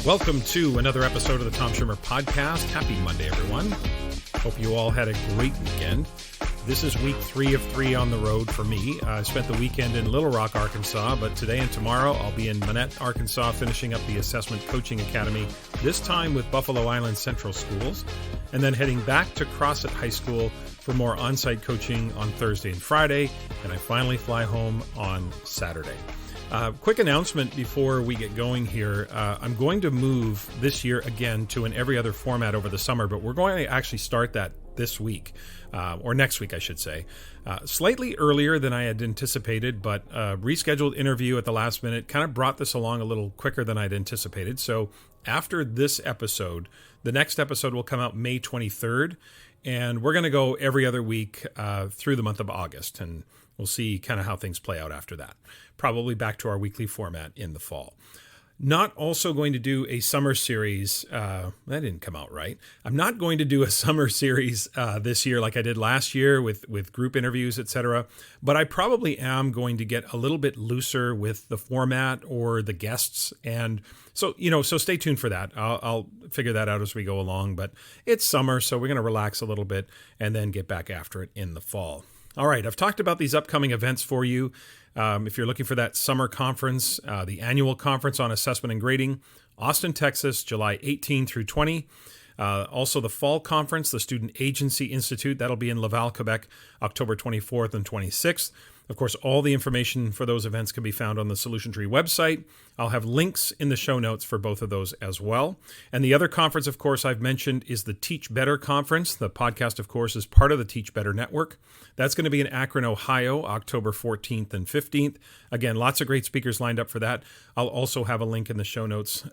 Welcome to another episode of the Tom Schimmer Podcast. Happy Monday, everyone. Hope you all had a great weekend. This is week 3 of 3 on the road for me. I spent the weekend in Little Rock, Arkansas, but today and tomorrow I'll be in Manette, Arkansas, finishing up the Assessment Coaching Academy, this time with Buffalo Island Central Schools, and then heading back to Crossett High School for more on-site coaching on Thursday and Friday, and I finally fly home on Saturday. Quick announcement before we get going here. I'm going to move this year again to an every other format over the summer, but we're going to actually start that this week, or next week, I should say. Slightly earlier than I had anticipated, but rescheduled interview at the last minute kind of brought this along a little quicker than I'd anticipated. So after this episode, the next episode will come out May 23rd, and we're going to go every other week through the month of August, and we'll see kind of how things play out after that. Probably back to our weekly format in the fall. Not also going to do a summer series. That didn't come out right. I'm not going to do a summer series this year like I did last year with group interviews, etc. But I probably am going to get a little bit looser with the format or the guests. And so, so stay tuned for that. I'll figure that out as we go along. But it's summer, so we're going to relax a little bit and then get back after it in the fall. All right, I've talked about these upcoming events for you. If you're looking for that summer conference, the annual conference on assessment and grading, Austin, Texas, July 18 through 20. Also the fall conference, the Student Agency Institute, that'll be in Laval, Quebec, October 24th and 26th. Of course, all the information for those events can be found on the Solution Tree website. I'll have links in the show notes for both of those as well. And the other conference, of course, I've mentioned is the Teach Better Conference. The podcast, of course, is part of the Teach Better Network. That's going to be in Akron, Ohio, October 14th and 15th. Again, lots of great speakers lined up for that. I'll also have a link in the show notes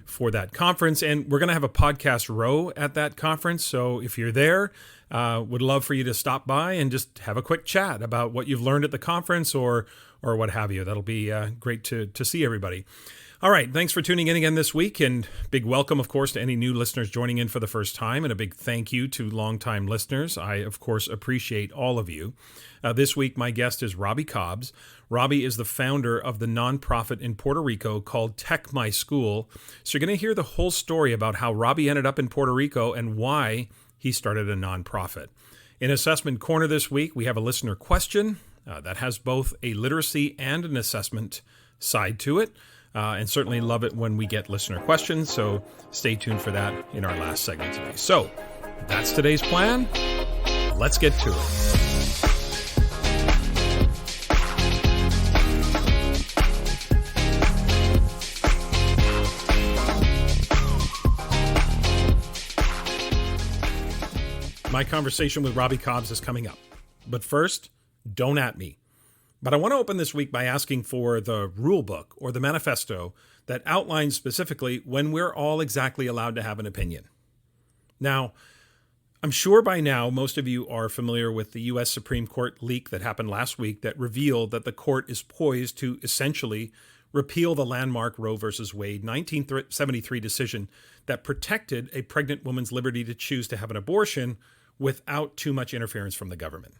for that conference. And we're going to have a podcast row at that conference. So if you're there, would love for you to stop by and just have a quick chat about what you've learned at the conference or what have you. That'll be great to see everybody. All right. Thanks for tuning in again this week, and big welcome, of course, to any new listeners joining in for the first time, and a big thank you to longtime listeners. I, of course, appreciate all of you. This week, my guest is Robbie Cobbs. Robbie is the founder of the nonprofit in Puerto Rico called Tech My School. So you're going to hear the whole story about how Robbie ended up in Puerto Rico and why he started a nonprofit. In Assessment Corner this week, we have a listener question that has both a literacy and an assessment side to it. And certainly love it when we get listener questions, so stay tuned for that in our last segment today. So that's today's plan. Let's get to it. My conversation with Robbie Cobbs is coming up. But first, don't at me. But I want to open this week by asking for the rule book or the manifesto that outlines specifically when we're all exactly allowed to have an opinion. Now, I'm sure by now most of you are familiar with the U.S. Supreme Court leak that happened last week that revealed that the court is poised to essentially repeal the landmark Roe v. Wade 1973 decision that protected a pregnant woman's liberty to choose to have an abortion without too much interference from the government.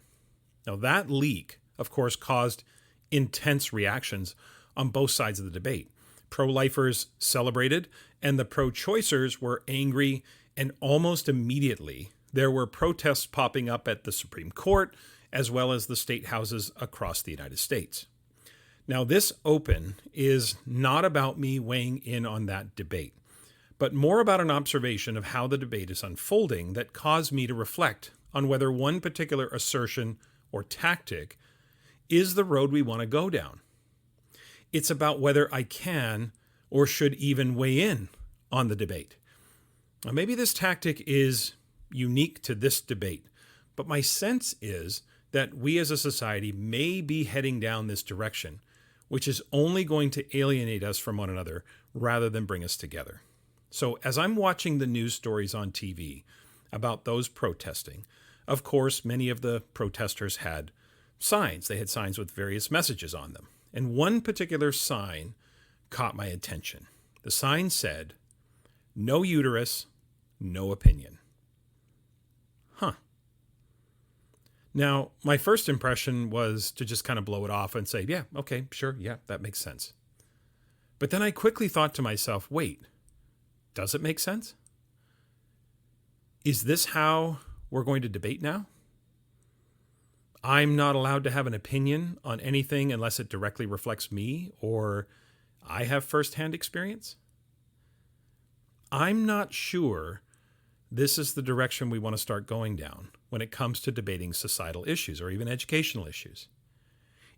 Now, that leak, of course, caused intense reactions on both sides of the debate. Pro-lifers celebrated, and the pro-choicers were angry, and almost immediately there were protests popping up at the Supreme Court, as well as the state houses across the United States. Now, this open is not about me weighing in on that debate, but more about an observation of how the debate is unfolding that caused me to reflect on whether one particular assertion or tactic is the road we want to go down. It's about whether I can or should even weigh in on the debate. Now, maybe this tactic is unique to this debate, but my sense is that we as a society may be heading down this direction, which is only going to alienate us from one another rather than bring us together. So as I'm watching the news stories on TV about those protesting, of course, many of the protesters had signs. They had signs with various messages on them. And one particular sign caught my attention. The sign said, "No uterus, no opinion." Now, my first impression was to just kind of blow it off and say, yeah, okay, sure, yeah, that makes sense. But then I quickly thought to myself, wait, Does it make sense? Is this how we're going to debate now? I'm not allowed to have an opinion on anything unless it directly reflects me or I have firsthand experience? I'm not sure this is the direction we want to start going down when it comes to debating societal issues or even educational issues.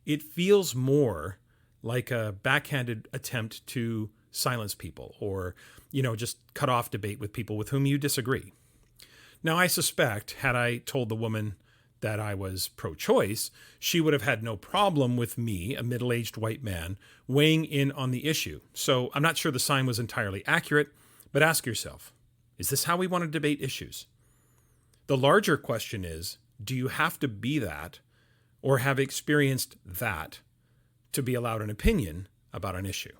It feels more like a backhanded attempt to silence people or, just cut off debate with people with whom you disagree. Now, I suspect had I told the woman that I was pro-choice, she would have had no problem with me, a middle-aged white man, weighing in on the issue. So I'm not sure the sign was entirely accurate, but ask yourself, is this how we want to debate issues? The larger question is, do you have to be that or have experienced that to be allowed an opinion about an issue?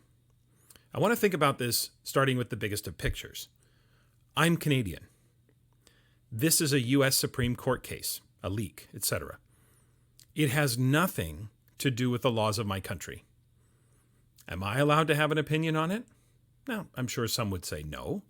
I want to think about this starting with the biggest of pictures. I'm Canadian. This is a U.S. Supreme Court case, a leak, etc. It has nothing to do with the laws of my country. Am I allowed to have an opinion on it? Now, I'm sure some would say no.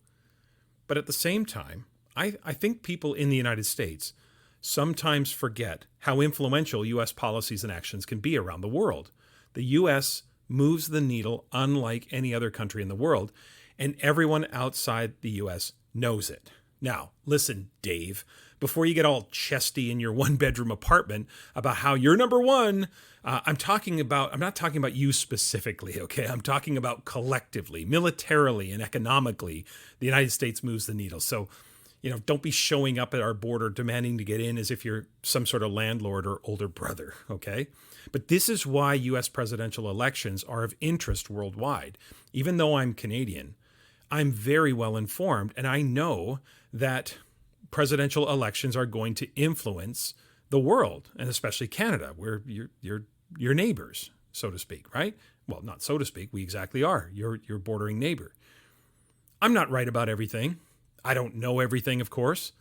But at the same time, I think people in the United States sometimes forget how influential U.S. policies and actions can be around the world. The U.S. moves the needle unlike any other country in the world, and everyone outside the U.S. knows it. Now, listen, Dave, before you get all chesty in your one-bedroom apartment about how you're number one, I'm not talking about you specifically, okay? I'm talking about collectively, militarily, and economically, the United States moves the needle. So, don't be showing up at our border demanding to get in as if you're some sort of landlord or older brother, okay? But this is why U.S. presidential elections are of interest worldwide. Even though I'm Canadian, I'm very well informed, and I know that presidential elections are going to influence the world, and especially Canada, where you're neighbors, so to speak, right? Well, not so to speak, we exactly are. Your bordering neighbor. I'm not right about everything. I don't know everything, of course.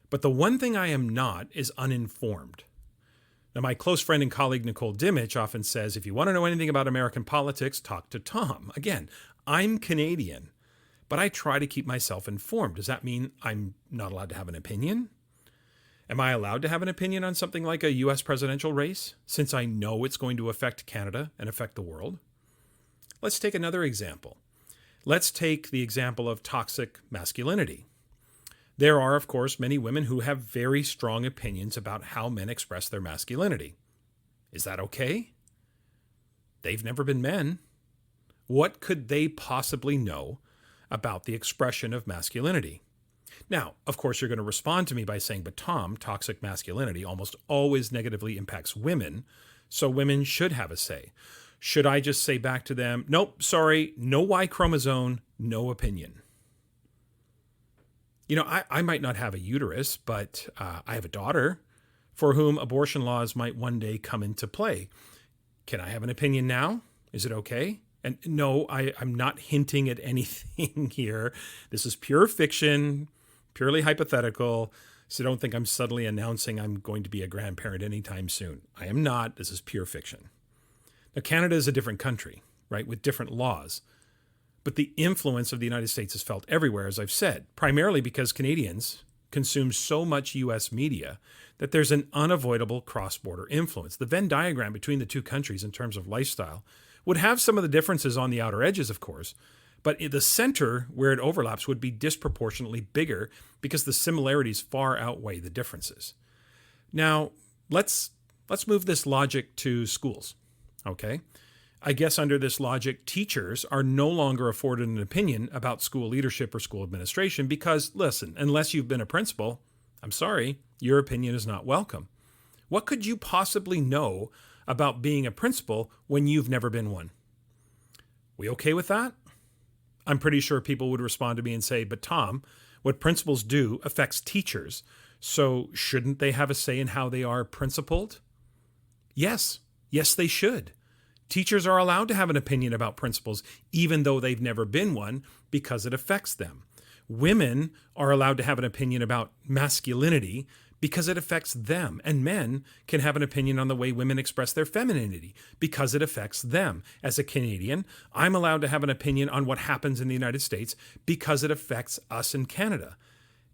But the one thing I am not is uninformed. Now, my close friend and colleague Nicole Dimich often says, if you want to know anything about American politics, talk to Tom. Again, I'm Canadian, but I try to keep myself informed. Does that mean I'm not allowed to have an opinion? Am I allowed to have an opinion on something like a U.S. presidential race, since I know it's going to affect Canada and affect the world? Let's take another example. Let's take the example of toxic masculinity. There are, of course, many women who have very strong opinions about how men express their masculinity. Is that okay? They've never been men. What could they possibly know about the expression of masculinity? Now, of course, you're going to respond to me by saying, but Tom, toxic masculinity almost always negatively impacts women, so women should have a say. Should I just say back to them, nope, sorry, no Y chromosome, no opinion? I might not have a uterus, but I have a daughter for whom abortion laws might one day come into play. Can I have an opinion now? Is it okay? And no, I'm not hinting at anything here. This is pure fiction, purely hypothetical. So don't think I'm subtly announcing I'm going to be a grandparent anytime soon. I am not. This is pure fiction. Now, Canada is a different country, right, with different laws. But the influence of the United States is felt everywhere, as I've said, primarily because Canadians consume so much U.S. media that there's an unavoidable cross-border influence. The Venn diagram between the two countries in terms of lifestyle would have some of the differences on the outer edges, of course, but the center where it overlaps would be disproportionately bigger because the similarities far outweigh the differences. Now, let's move this logic to schools, okay? I guess under this logic, teachers are no longer afforded an opinion about school leadership or school administration because, listen, unless you've been a principal, I'm sorry, your opinion is not welcome. What could you possibly know about being a principal when you've never been one? We okay with that? I'm pretty sure people would respond to me and say, but Tom, what principals do affects teachers, so shouldn't they have a say in how they are principled? Yes, they should. Teachers are allowed to have an opinion about principals, even though they've never been one, because it affects them. Women are allowed to have an opinion about masculinity because it affects them. And men can have an opinion on the way women express their femininity because it affects them. As a Canadian, I'm allowed to have an opinion on what happens in the United States because it affects us in Canada.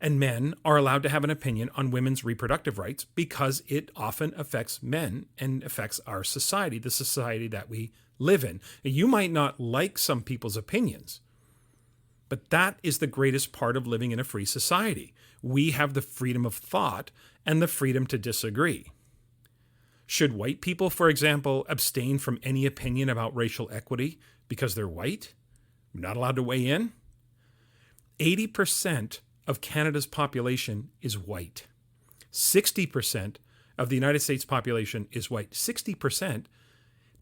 And men are allowed to have an opinion on women's reproductive rights because it often affects men and affects our society, the society that we live in. You might not like some people's opinions, but that is the greatest part of living in a free society. We have the freedom of thought and the freedom to disagree. Should white people, for example, abstain from any opinion about racial equity because they're white? Not allowed to weigh in? 80% of Canada's population is white. 60% of the United States population is white. 60%,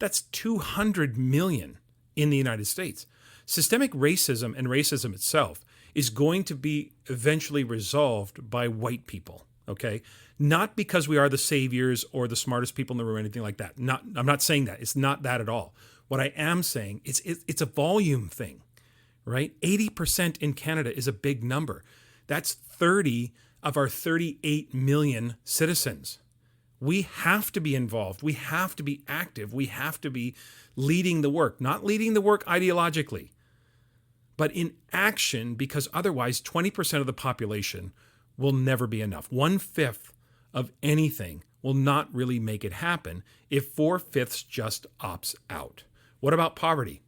that's 200 million in the United States. Systemic racism and racism itself is going to be eventually resolved by white people, okay? Not because we are the saviors or the smartest people in the room or anything like that. I'm not saying that. It's not that at all. What I am saying, it's a volume thing, right? 80% in Canada is a big number. That's 30 of our 38 million citizens. We have to be involved. We have to be active. We have to be leading the work, not leading the work ideologically, but in action, because otherwise 20% of the population will never be enough. 1/5 of anything will not really make it happen if 4/5 just opts out. What about poverty?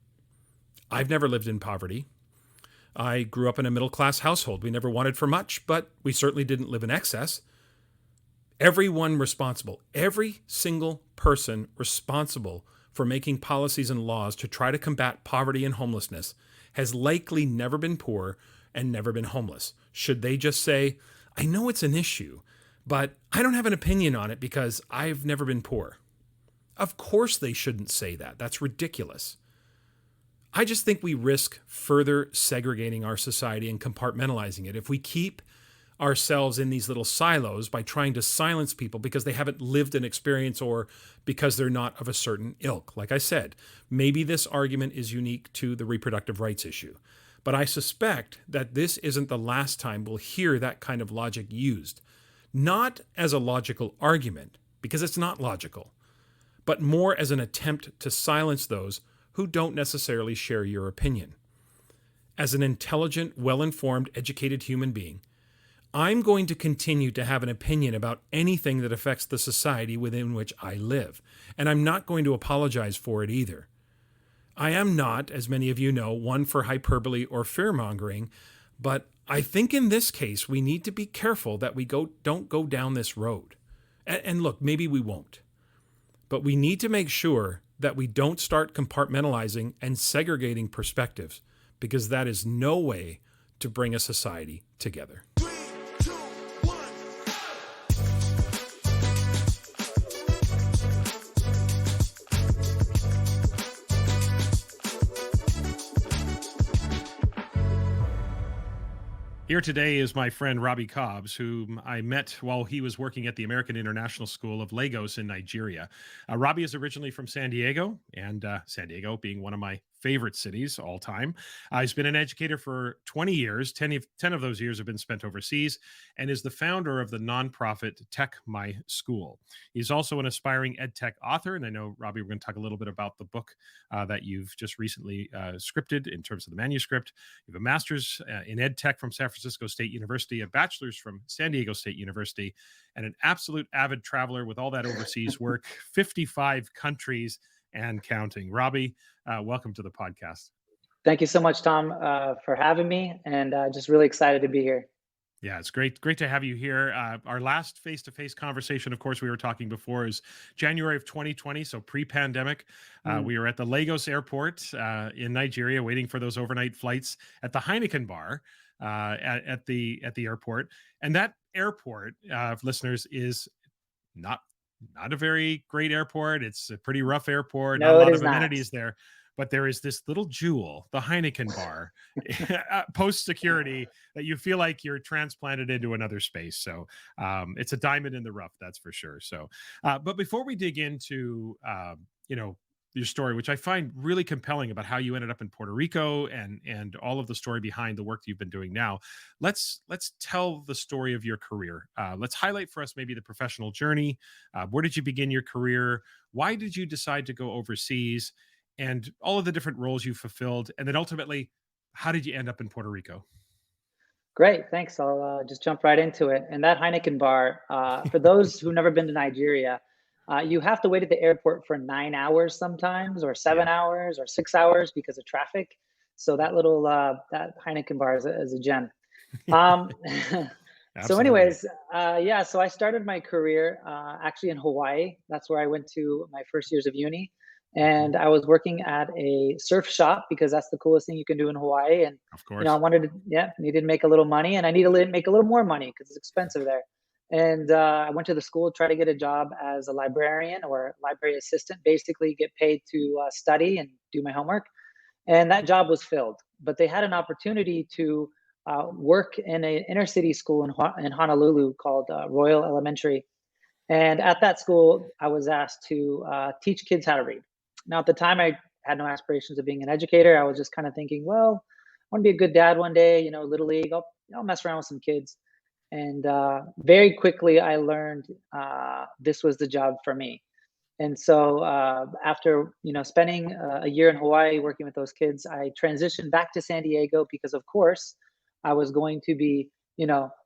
I've never lived in poverty. I grew up in a middle-class household. We never wanted for much, but we certainly didn't live in excess. Everyone responsible, every single person responsible for making policies and laws to try to combat poverty and homelessness has likely never been poor and never been homeless. Should they just say, I know it's an issue, but I don't have an opinion on it because I've never been poor? Of course they shouldn't say that. That's ridiculous. I just think we risk further segregating our society and compartmentalizing it if we keep ourselves in these little silos by trying to silence people because they haven't lived an experience or because they're not of a certain ilk. Like I said, maybe this argument is unique to the reproductive rights issue, but I suspect that this isn't the last time we'll hear that kind of logic used, not as a logical argument, because it's not logical, but more as an attempt to silence those who don't necessarily share your opinion. As an intelligent, well-informed, educated human being, I'm going to continue to have an opinion about anything that affects the society within which I live, and I'm not going to apologize for it either. I am not, as many of you know, one for hyperbole or fear-mongering, but I think in this case we need to be careful that we don't go down this road. And look, maybe we won't, but we need to make sure that we don't start compartmentalizing and segregating perspectives, because that is no way to bring a society together. Here today is my friend Robbie Cobbs, whom I met while he was working at the American International School of Lagos in Nigeria. Robbie is originally from San Diego, and San Diego being one of my favorite cities all time. He's been an educator for 20 years. 10 of those years have been spent overseas, and is the founder of the nonprofit Tech My School. He's also an aspiring EdTech author, and I know, Robbie, we're going to talk a little bit about the book that you've just recently scripted in terms of the manuscript. You have a master's in EdTech from San Francisco State University, a bachelor's from San Diego State University, and an absolute avid traveler with all that overseas work, 55 countries and counting. Robbie, welcome to the podcast. Thank you so much, Tom, for having me, and just really excited to be here. Yeah, it's great to have you here. Our last face-to-face conversation, of course, we were talking before, is January of 2020, so pre-pandemic. We were at the Lagos airport in Nigeria, waiting for those overnight flights at the Heineken bar at the airport. And that airport, listeners, is not a very great airport. It's a pretty rough airport. No, not a lot it of is not. amenities there. But there is this little jewel, the Heineken bar, post-security, that you feel like you're transplanted into another space. So it's a diamond in the rough, that's for sure. So, but before we dig into, your story, which I find really compelling about how you ended up in Puerto Rico and all of the story behind the work that you've been doing now. Let's tell the story of your career. Let's highlight for us maybe the professional journey. Where did you begin your career? Why did you decide to go overseas? And all of the different roles you fulfilled. And then ultimately, how did you end up in Puerto Rico? Great, thanks. I'll just jump right into it. And that Heineken bar, for those who've never been to Nigeria, you have to wait at the airport for 9 hours sometimes, or Yeah, 7 hours, or 6 hours because of traffic. So that little that Heineken bar is a gem. Um, so, absolutely. anyways, yeah. So I started my career actually in Hawaii. That's where I went to my first years of uni, Mhm. and I was working at a surf shop because that's the coolest thing you can do in Hawaii. And Of I course. wanted to, yeah, needed to make a little money, and I needed to make a little more money because it's expensive there. And I went to the school, try to get a job as a librarian or library assistant, basically get paid to study and do my homework. And that job was filled. But they had an opportunity to work in an inner city school in Honolulu called Royal Elementary. And at that school, I was asked to teach kids how to read. Now, at the time, I had no aspirations of being an educator. I was just kind of thinking, well, I want to be a good dad one day, little league. I'll mess around with some kids. And very quickly, I learned this was the job for me. And so after spending a year in Hawaii working with those kids, I transitioned back to San Diego because, of course, I was going to be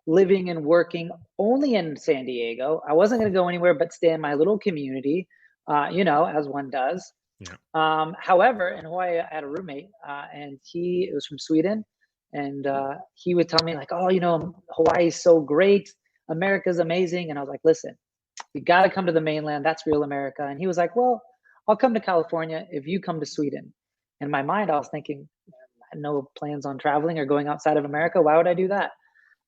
living and working only in San Diego. I wasn't going to go anywhere but stay in my little community, as one does. Yeah. However, in Hawaii, I had a roommate, and he was from Sweden, and he would tell me like, "Oh, Hawaii is so great, America's amazing," and I was like, "Listen, you got to come to the mainland. That's real America." And he was like, "Well, I'll come to California if you come to Sweden." In my mind, I was thinking, I had no plans on traveling or going outside of America. Why would I do that?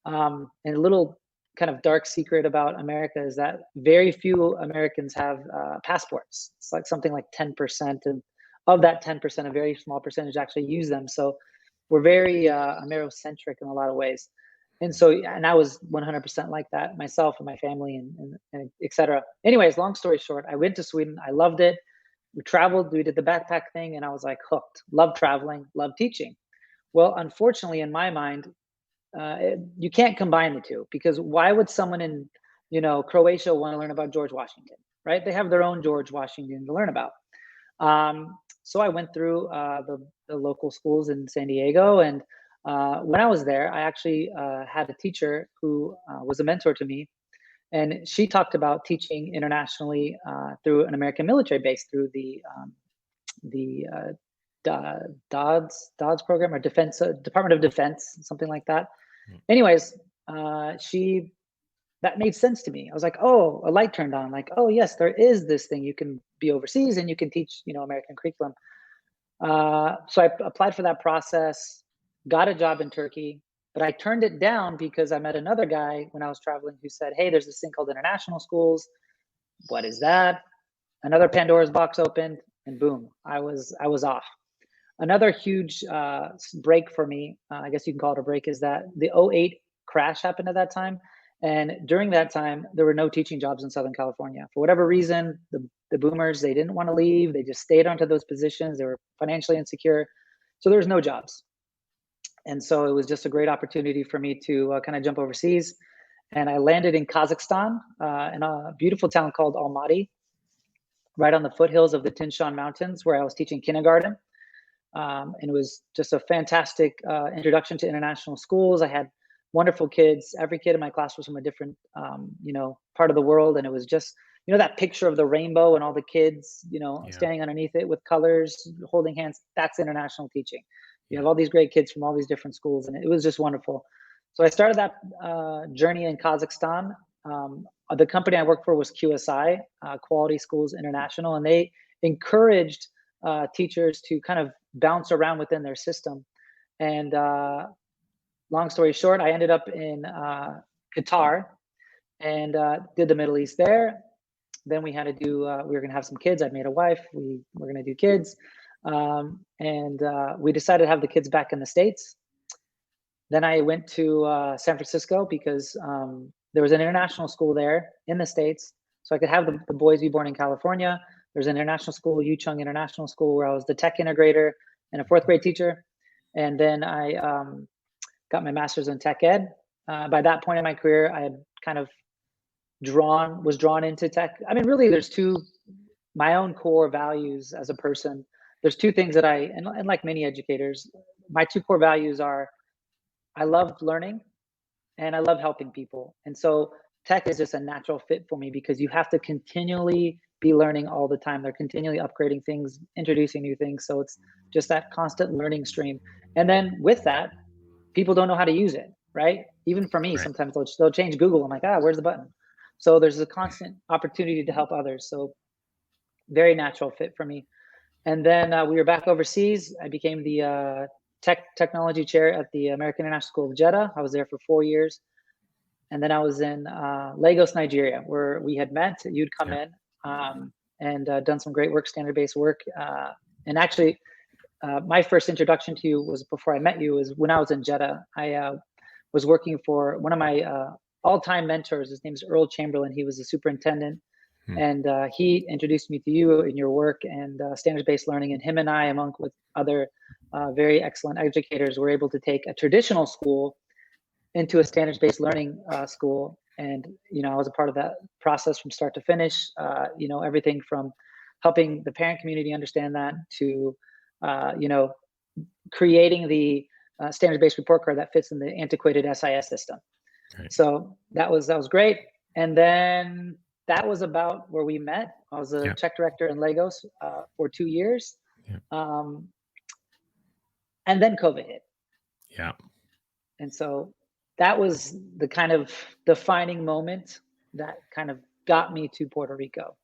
And a little kind of dark secret about America is that very few Americans have passports. It's like something like 10%. And of that 10%, a very small percentage actually use them. So we're very Amerocentric in a lot of ways. And so, and I was 100% like that myself and my family and et cetera. Anyways, long story short, I went to Sweden. I loved it. We traveled, we did the backpack thing, and I was like hooked. Love traveling, love teaching. Well, unfortunately, in my mind, you can't combine the two because why would someone in Croatia want to learn about George Washington, right? They have their own George Washington to learn about. So I went through the local schools in San Diego, and when I was there, I actually had a teacher who was a mentor to me, and she talked about teaching internationally through an American military base through the Dodds program or Defense Department of Defense, something like that. Mm. Anyways, she that made sense to me. I was like, oh, a light turned on. Like, oh yes, there is this thing. You can be overseas and you can teach, American curriculum. So I applied for that process, got a job in Turkey, but I turned it down because I met another guy when I was traveling who said, "Hey, there's this thing called international schools. What is that?" Another Pandora's box opened, and boom, I was off. Another huge break for me, I guess you can call it a break, is that the '08 crash happened at that time. And during that time, there were no teaching jobs in Southern California. For whatever reason, the boomers, they didn't want to leave. They just stayed onto those positions. They were financially insecure. So there was no jobs. And so it was just a great opportunity for me to kind of jump overseas. And I landed in Kazakhstan, in a beautiful town called Almaty, right on the foothills of the Tian Shan Mountains, where I was teaching kindergarten. And it was just a fantastic introduction to international schools. I had wonderful kids. Every kid in my class was from a different, part of the world, and it was just, that picture of the rainbow and all the kids, Yeah. standing underneath it with colors, holding hands. That's international teaching. You have Yeah. all these great kids from all these different schools, and it was just wonderful. So I started that journey in Kazakhstan. The company I worked for was QSI, Quality Schools International, and they encouraged teachers to kind of bounce around within their system. And long story short, I ended up in Qatar and did the Middle East there. Then we had to do, we were going to have some kids. I made a wife. We were going to do kids. And we decided to have the kids back in the States. Then I went to San Francisco because there was an international school there in the States. So I could have the boys be born in California. There's an international school, Yuchung International School, where I was the tech integrator and a fourth grade teacher. And then I got my master's in tech ed. By that point in my career, I had kind of was drawn into tech. I mean, really, there's my own core values as a person. There's two things that and like many educators, my two core values are I love learning and I love helping people. And so tech is just a natural fit for me because you have to continually be learning all the time. They're continually upgrading things, introducing new things. So it's just that constant learning stream. And then with that, people don't know how to use it, right? Even for me, sometimes they'll change Google. I'm like, where's the button? So there's a constant opportunity to help others. So very natural fit for me. And then we were back overseas. I became the technology chair at the American International School of Jeddah. I was there for 4 years. And then I was in Lagos, Nigeria, where we had met. You'd come in and done some great work, standard-based work. And actually, my first introduction to you was before I met you, was when I was in Jeddah. I was working for one of my all-time mentors. His name is Earl Chamberlain. He was the superintendent. And he introduced me to you in your work and standards-based learning. And him and I, among with other very excellent educators, were able to take a traditional school into a standards-based learning school. And, I was a part of that process from start to finish, everything from helping the parent community understand that to, creating the standards-based report card that fits in the antiquated SIS system. Right. So that was great. And then that was about where we met. I was a check director in Lagos for 2 years. And then COVID hit. Yeah. And so that was the kind of defining moment that kind of got me to Puerto Rico.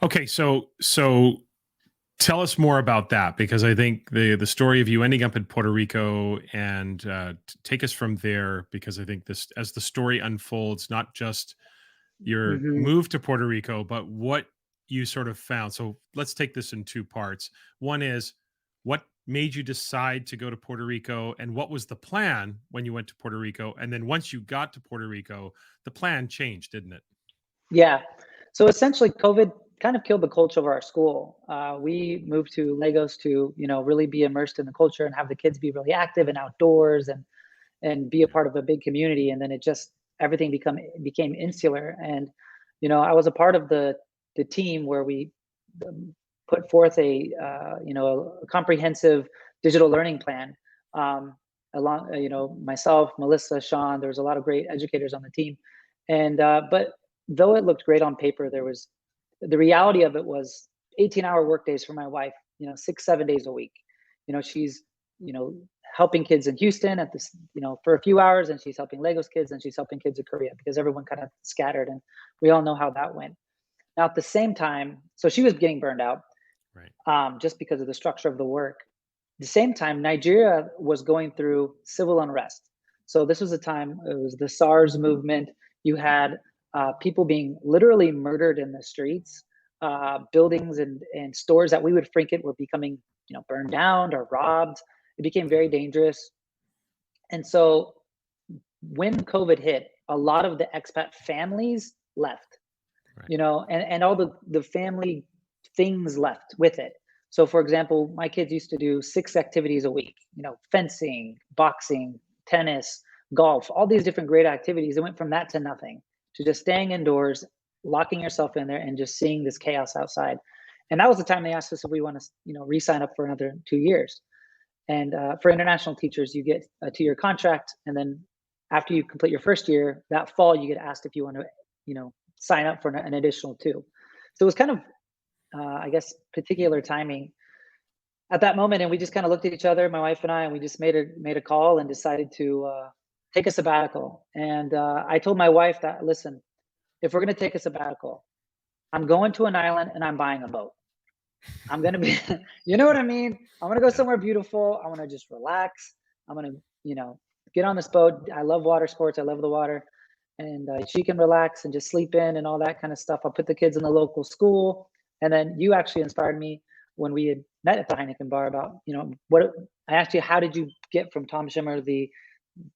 Okay, so tell us more about that, because I think the story of you ending up in Puerto Rico and take us from there, because I think this, as the story unfolds, not just your move to Puerto Rico, but what you sort of found. So let's take this in two parts. One is, what made you decide to go to Puerto Rico, and what was the plan when you went to Puerto Rico? And then once you got to Puerto Rico, the plan changed, didn't it? Yeah. So essentially, COVID kind of killed the culture of our school. We moved to Lagos to, really be immersed in the culture and have the kids be really active and outdoors and be a part of a big community. And then everything became insular. And, I was a part of the team where we put forth a comprehensive digital learning plan. Along, myself, Melissa, Sean, there was a lot of great educators on the team. And, but though it looked great on paper, the reality of it was 18-hour workdays for my wife, 6-7 days a week. She's, helping kids in Houston at this, for a few hours, and she's helping Lagos kids, and she's helping kids in Korea, because everyone kind of scattered, and we all know how that went. Now, at the same time, so she was getting burned out, right? Just because of the structure of the work. At the same time, Nigeria was going through civil unrest. So this was a time, it was the SARS movement. You had people being literally murdered in the streets. Buildings and stores that we would frequent were becoming, burned down or robbed. It became very dangerous. And so when COVID hit, a lot of the expat families left, right. And all the family things left with it. So for example, my kids used to do 6 activities a week, fencing, boxing, tennis, golf, all these different great activities. It went from that to nothing, to just staying indoors, locking yourself in there, and just seeing this chaos outside. And that was the time they asked us if we want to, re-sign up for another 2 years. And for international teachers, you get a 2-year contract, and then after you complete your first year, that fall, you get asked if you want to, sign up for an additional 2. So it was kind of, I guess, particular timing at that moment, and we just kind of looked at each other, my wife and I, and we just made a call and decided to take a sabbatical. And I told my wife that, listen, if we're going to take a sabbatical, I'm going to an island and I'm buying a boat. I'm going to be, you know what I mean? I'm going to go somewhere beautiful. I want to just relax. I'm going to, get on this boat. I love water sports. I love the water. And she can relax and just sleep in and all that kind of stuff. I'll put the kids in the local school. And then you actually inspired me when we had met at the Heineken bar about, I asked you, how did you get from Tom Schimmer, the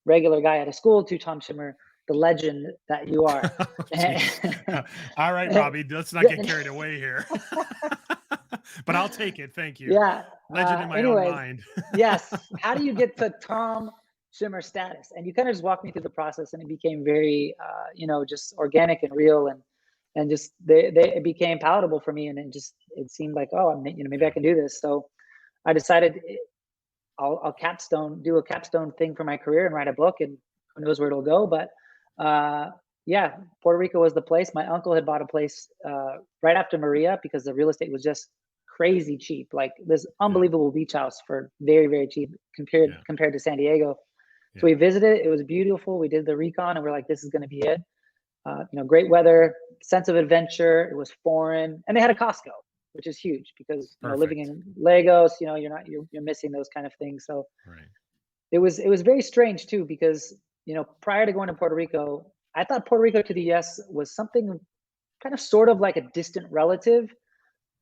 regular guy at a school, to Tom Schimmer, the legend that you are. All right, Robbie, let's not get carried away here. But I'll take it. Thank you. Yeah. Legend in my own mind. Yes. How do you get to Tom Schimmer status? And you kind of just walked me through the process, and it became very, just organic and real, and just it became palatable for me, and it seemed like, oh, maybe I can do this. So I decided I'll do a capstone thing for my career and write a book, and who knows where it'll go. But yeah, Puerto Rico was the place. My uncle had bought a place right after Maria because the real estate was just crazy cheap. Like this unbelievable beach house for very, very cheap compared to San Diego. So we visited. It was beautiful. We did the recon, and we're like, this is going to be it. Great weather, sense of adventure. It was foreign, and they had a Costco, which is huge because living in Lagos, you're missing those kind of things. So it was very strange too, because prior to going to Puerto Rico, I thought Puerto Rico to the US was something kind of sort of like a distant relative,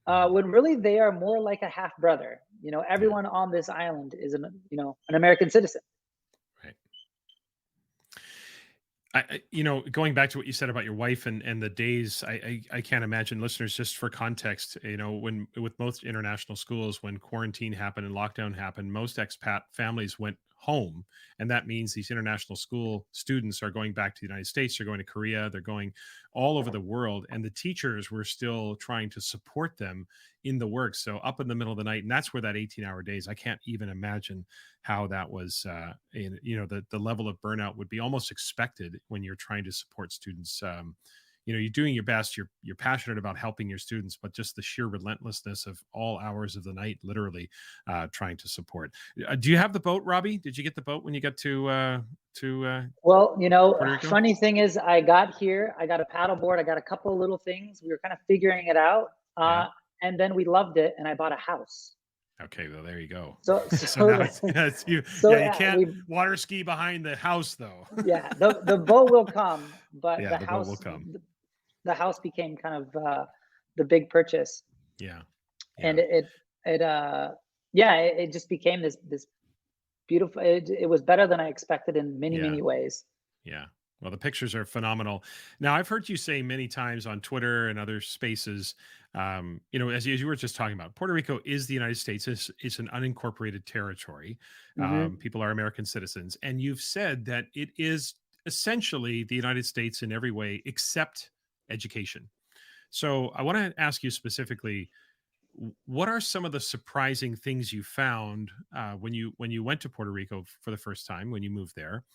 when really they are more like a half brother. Everyone on this island is an American citizen. Going back to what you said about your wife and the days, I can't imagine, listeners, just for context, when with most international schools, when quarantine happened and lockdown happened, most expat families went home. And that means these international school students are going back to the United States, they're going to Korea, they're going all over the world. And the teachers were still trying to support them in the work. So up in the middle of the night, and that's where that 18-hour days, I can't even imagine how that was, the level of burnout would be almost expected when you're trying to support students. You're doing your best, you're passionate about helping your students, but just the sheer relentlessness of all hours of the night, literally trying to support. Do you have the boat, Robbie? Did you get the boat when you got to well, funny thing is, I got here, I got a paddle board, I got a couple of little things. We were kind of figuring it out. And then we loved it, and I bought a house. Okay, well, there you go. So now it's you. So you can't water ski behind the house, though. Yeah, the boat will come, but the house will come. The house became kind of the big purchase. Yeah. And it just became this beautiful. It was better than I expected in many ways. Yeah. Well, the pictures are phenomenal. Now, I've heard you say many times on Twitter and other spaces, as you were just talking about, Puerto Rico is the United States. It's an unincorporated territory. People are American citizens. And you've said that it is essentially the United States in every way except education. So I want to ask you specifically, what are some of the surprising things you found when you went to Puerto Rico for the first time, when you moved there?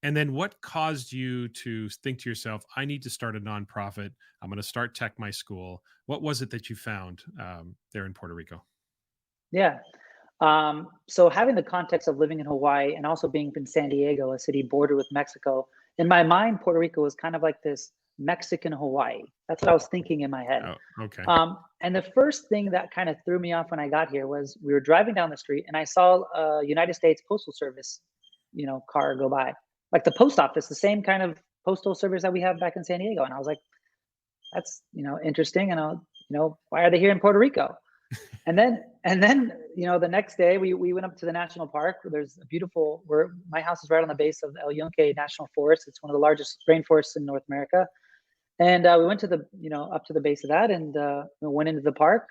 And then what caused you to think to yourself, I need to start a nonprofit. I'm going to start Tech My School. What was it that you found there in Puerto Rico? Yeah. So having the context of living in Hawaii and also being in San Diego, a city bordered with Mexico, in my mind, Puerto Rico was kind of like this Mexican Hawaii. That's what I was thinking in my head. Oh, okay. And the first thing that kind of threw me off when I got here was we were driving down the street and I saw a United States Postal Service, car go by. Like the post office, the same kind of postal service that we have back in San Diego. And I was like, that's, interesting. And why are they here in Puerto Rico? and then, the next day we went up to the national park. There's a beautiful, my house is right on the base of El Yunque National Forest. It's one of the largest rainforests in North America. And we went to up to the base of that and we went into the park,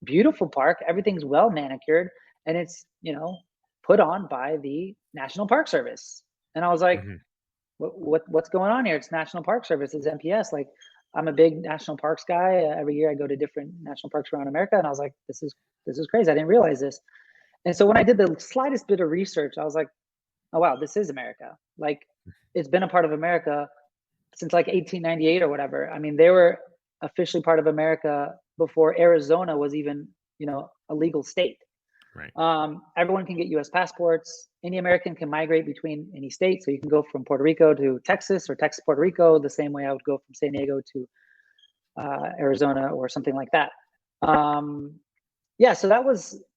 beautiful park. Everything's well manicured and it's, put on by the National Park Service. And I was like, what's going on here? It's National Park Service. It's NPS. Like, I'm a big national parks guy. Every year I go to different national parks around America. And I was like, this is crazy. I didn't realize this. And so when I did the slightest bit of research, I was like, oh, wow, this is America. Like, it's been a part of America since like 1898 or whatever. I mean, they were officially part of America before Arizona was even, a legal state. Right. Everyone can get U.S. passports. Any American can migrate between any state. So you can go from Puerto Rico to Texas or Texas, Puerto Rico, the same way I would go from San Diego to Arizona or something like that. So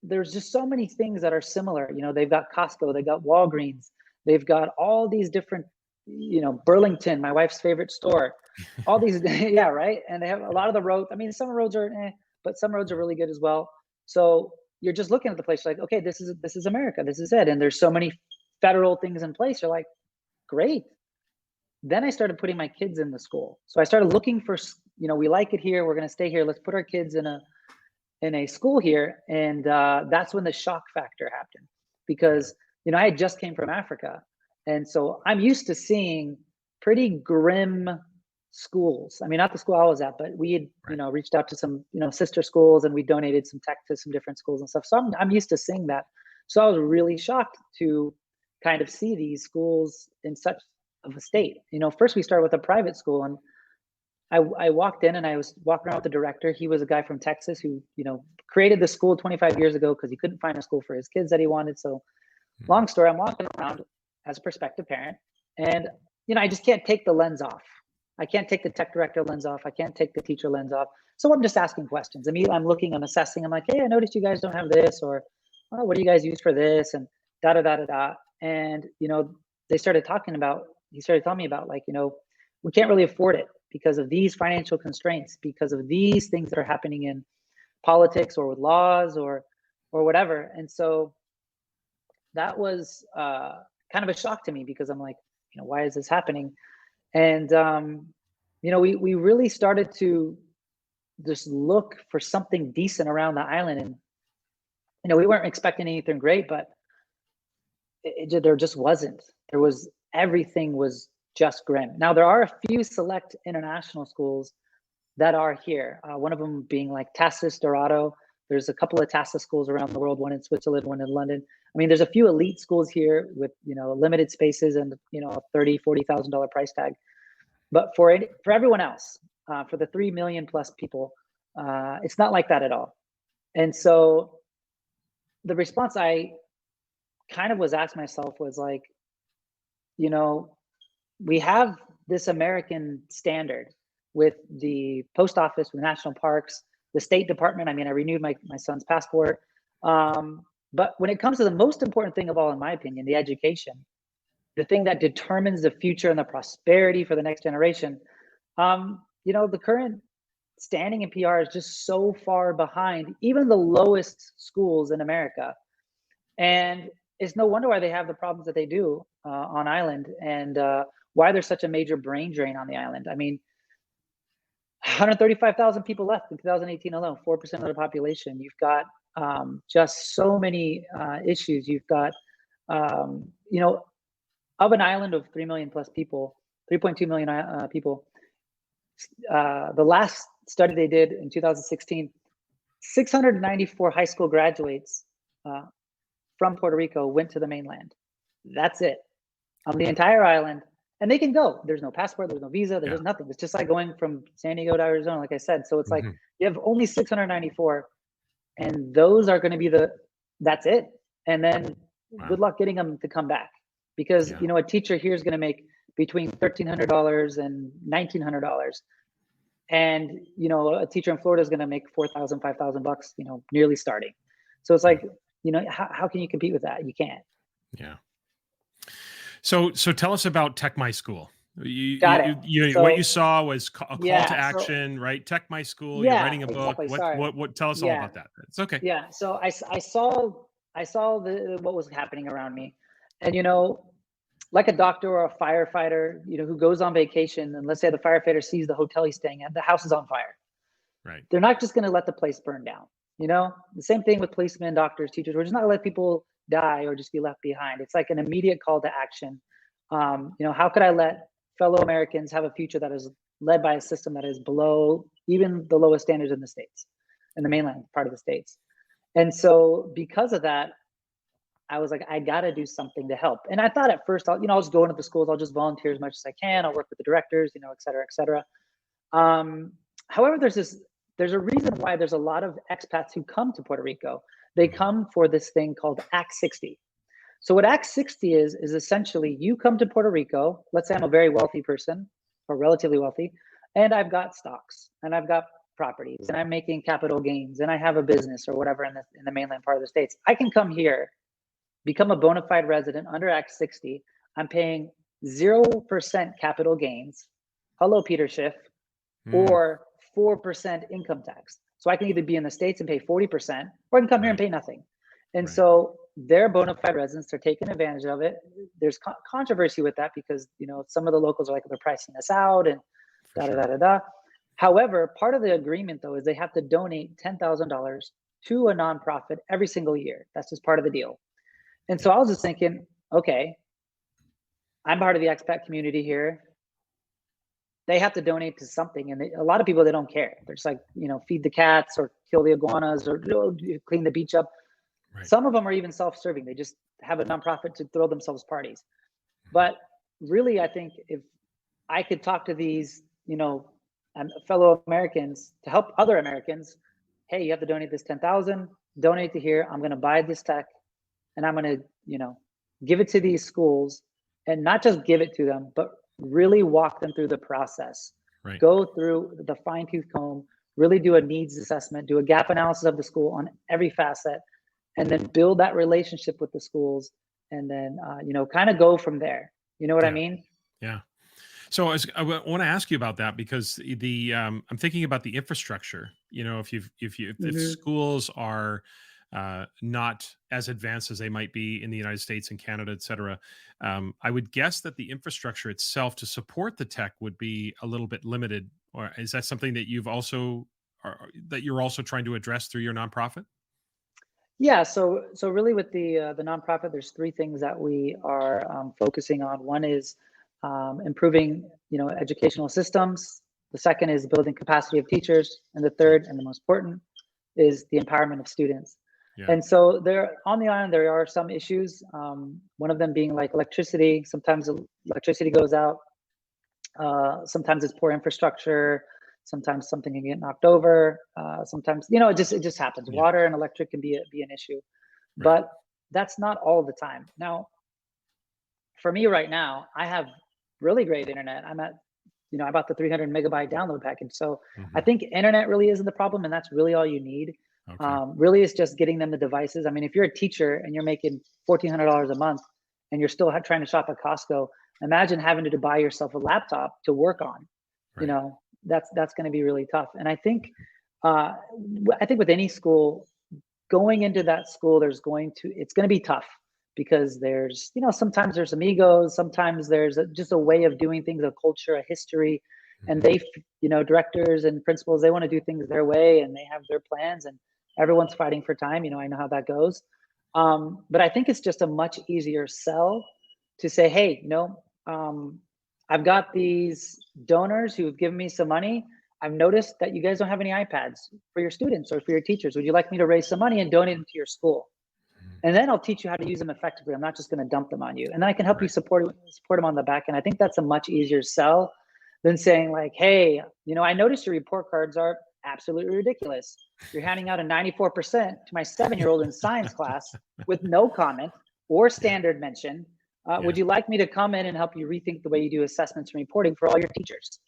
there's just so many things that are similar. They've got Costco, they've but Walgreens, they've got all these different, Burlington, my wife's favorite store, all these, yeah, right. And they have a lot of the roads. I mean, some roads are, but some roads are really good as well. So you're just looking at the place like, okay, this is America, this is it. And there's so many federal things in place. You're like, great. then I started putting my kids in the school. So I started looking for, we like it here. We're going to stay here. Let's put our kids in a school here. And that's when the shock factor happened, because, I had just came from Africa. And so I'm used to seeing pretty grim schools. I mean, not the school I was at, but we had, reached out to some, sister schools, and we donated some tech to some different schools and stuff. So I'm used to seeing that. So I was really shocked to kind of see these schools in such of a state. First we started with a private school, and I walked in and I was walking around with the director. He was a guy from Texas who, created the school 25 years ago because he couldn't find a school for his kids that he wanted. So long story, I'm walking around as a prospective parent, and, I just can't take the lens off. I can't take the tech director lens off. I can't take the teacher lens off. So I'm just asking questions. I'm looking, I'm assessing. I'm like, hey, I noticed you guys don't have this, or oh, what do you guys use for this? And da da da da da. And, he started telling me about, like, we can't really afford it because of these financial constraints, because of these things that are happening in politics or with laws or whatever. And so that was kind of a shock to me, because I'm like, why is this happening? And, we really started to just look for something decent around the island. And, we weren't expecting anything great, but there just wasn't. Everything was just grim. Now, there are a few select international schools that are here. One of them being like Tassis Dorado. There's a couple of Tassis schools around the world, one in Switzerland, one in London. I mean, there's a few elite schools here with, limited spaces and, a $30,000, $40,000 price tag. But for everyone else, for the 3 million plus people, it's not like that at all. And so the response I kind of was asked myself was like, we have this American standard with the post office, with national parks, the State Department. I mean, I renewed my son's passport. But when it comes to the most important thing of all, in my opinion, the education, the thing that determines the future and the prosperity for the next generation, the current standing in PR is just so far behind even the lowest schools in America. And it's no wonder why they have the problems that they do on island, and why there's such a major brain drain on the island. I mean, 135,000 people left in 2018 alone, 4% of the population. You've got just so many issues. You've got, of an island of 3 million plus people, 3.2 million people, the last study they did in 2016, 694 high school graduates from Puerto Rico went to the mainland. That's it on the entire island. And they can go. There's no passport. There's no visa. There's nothing. It's just like going from San Diego to Arizona, like I said. So it's like you have only 694, and those are going to be that's it. And then good luck getting them to come back, because a teacher here is going to make between $1,300 and $1,900, and a teacher in Florida is going to make $4,000, $5,000, nearly starting. So it's like, how can you compete with that? You can't. Yeah. So tell us about Tech My School. What you saw was a call to action, right? Tech My School. You're writing a book. What? Tell us all about that. It's okay. Yeah. So I saw what was happening around me, and like a doctor or a firefighter, who goes on vacation, and let's say the firefighter sees the hotel he's staying at, the house is on fire. Right. They're not just going to let the place burn down. The same thing with policemen, doctors, teachers. We're just not going to let people die or just be left behind. It's like an immediate call to action. How could I let fellow Americans have a future that is led by a system that is below even the lowest standards in the States, in the mainland part of the States? And so because of that, I was like, I got to do something to help. And I thought at first, I'll just go into the schools. I'll just volunteer as much as I can. I'll work with the directors, et cetera, et cetera. However, there's a reason why there's a lot of expats who come to Puerto Rico. They come for this thing called Act 60. So what Act 60 is essentially you come to Puerto Rico. Let's say I'm a very wealthy person, or relatively wealthy, and I've got stocks and I've got properties and I'm making capital gains and I have a business or whatever in the mainland part of the States. I can come here, become a bona fide resident under Act 60. I'm paying 0% capital gains. Hello, Peter Schiff. Or 4% income tax. So I can either be in the States and pay 40%, or I can come here and pay nothing. And so they're bona fide residents. They're taking advantage of it. There's controversy with that because, some of the locals are like, they're pricing us out and da da da da da. However, part of the agreement though is they have to donate $10,000 to a nonprofit every single year. That's just part of the deal. And so I was just thinking, okay, I'm part of the expat community here. They have to donate to something. And a lot of people, they don't care. They're just like, feed the cats or kill the iguanas or clean the beach up. Right. Some of them are even self-serving. They just have a nonprofit to throw themselves parties. But really, I think if I could talk to these, fellow Americans to help other Americans, hey, you have to donate this 10,000, donate to here. I'm going to buy this tech and I'm going to, give it to these schools, and not just give it to them, but really walk them through the process. Right. Go through the fine-tooth comb, really do a needs assessment, do a gap analysis of the school on every facet, and then build that relationship with the schools, and then kind of go from there. You know what I mean? Yeah. So I want to ask you about that because I'm thinking about the infrastructure. If schools are not as advanced as they might be in the United States and Canada, et cetera, I would guess that the infrastructure itself to support the tech would be a little bit limited. Or is that something that you're also trying to address through your nonprofit? Yeah. So really with the nonprofit, there's three things that we are focusing on. One is improving, educational systems. The second is building capacity of teachers, and the third, and the most important, is the empowerment of students. Yeah. And so there on the island, there are some issues. One of them being like electricity. Sometimes electricity goes out. Sometimes it's poor infrastructure. Sometimes something can get knocked over. Sometimes, it just happens. Yeah. Water and electric can be an issue, right. But that's not all the time. Now, for me right now, I have really great internet. I'm at, I bought the 300 megabyte download package. So I think internet really isn't the problem, and that's really all you need. Okay. Really, it's just getting them the devices. I mean, if you're a teacher and you're making $1,400 a month and you're still trying to shop at Costco, imagine having to buy yourself a laptop to work on. Right. That's going to be really tough. And I think with any school, going into that school, it's going to be tough because there's, sometimes there's some egos, sometimes there's just a way of doing things, a culture, a history, and they, directors and principals, they want to do things their way and they have their plans and everyone's fighting for time. I know how that goes. But I think it's just a much easier sell to say, hey, I've got these donors who've given me some money. I've noticed that you guys don't have any iPads for your students or for your teachers. Would you like me to raise some money and donate them to your school? And then I'll teach you how to use them effectively. I'm not just going to dump them on you. And then I can help you support them on the back end. I think that's a much easier sell than saying like, hey, I noticed your report cards are absolutely ridiculous. You're handing out a 94% to my 7-year-old in science class with no comment or standard mention. Would you like me to come in and help you rethink the way you do assessments and reporting for all your teachers?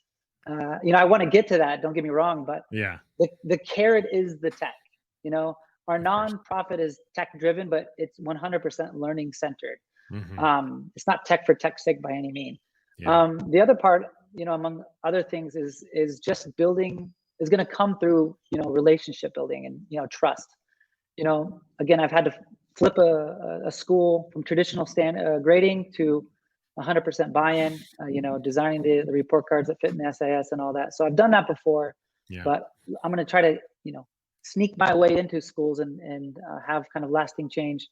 I want to get to that. Don't get me wrong, but the carrot is the tech. Our nonprofit is tech driven, but it's 100% learning centered. Mm-hmm. It's not tech for tech's sake by any means. Yeah. The other part, among other things, is just building is going to come through, relationship building and trust. Again, I've had to flip a school from traditional grading to 100% buy-in. Designing the report cards that fit in the SAS and all that. So I've done that before, but I'm going to try to sneak my way into schools and have kind of lasting change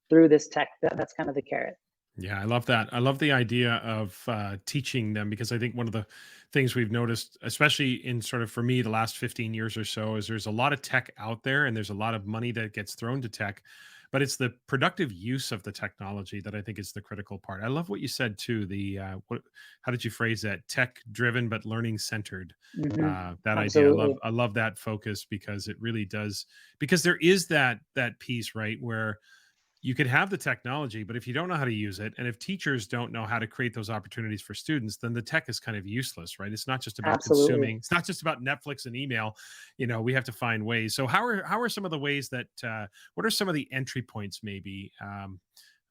through this tech. That's kind of the carrot. Yeah, I love that. I love the idea of teaching them, because I think one of the things we've noticed, especially in sort of, for me, the last 15 years or so, is there's a lot of tech out there and there's a lot of money that gets thrown to tech, but it's the productive use of the technology that I think is the critical part. I love what you said too. How did you phrase that? Tech driven, but learning centered. Mm-hmm. That Absolutely. Idea. I love that focus, because it really does, because there is that piece, right, where you could have the technology, but if you don't know how to use it, and if teachers don't know how to create those opportunities for students, then the tech is kind of useless, right? It's not just about Absolutely. Consuming. It's not just about Netflix and email. We have to find ways. So how are some of the ways that, what are some of the entry points maybe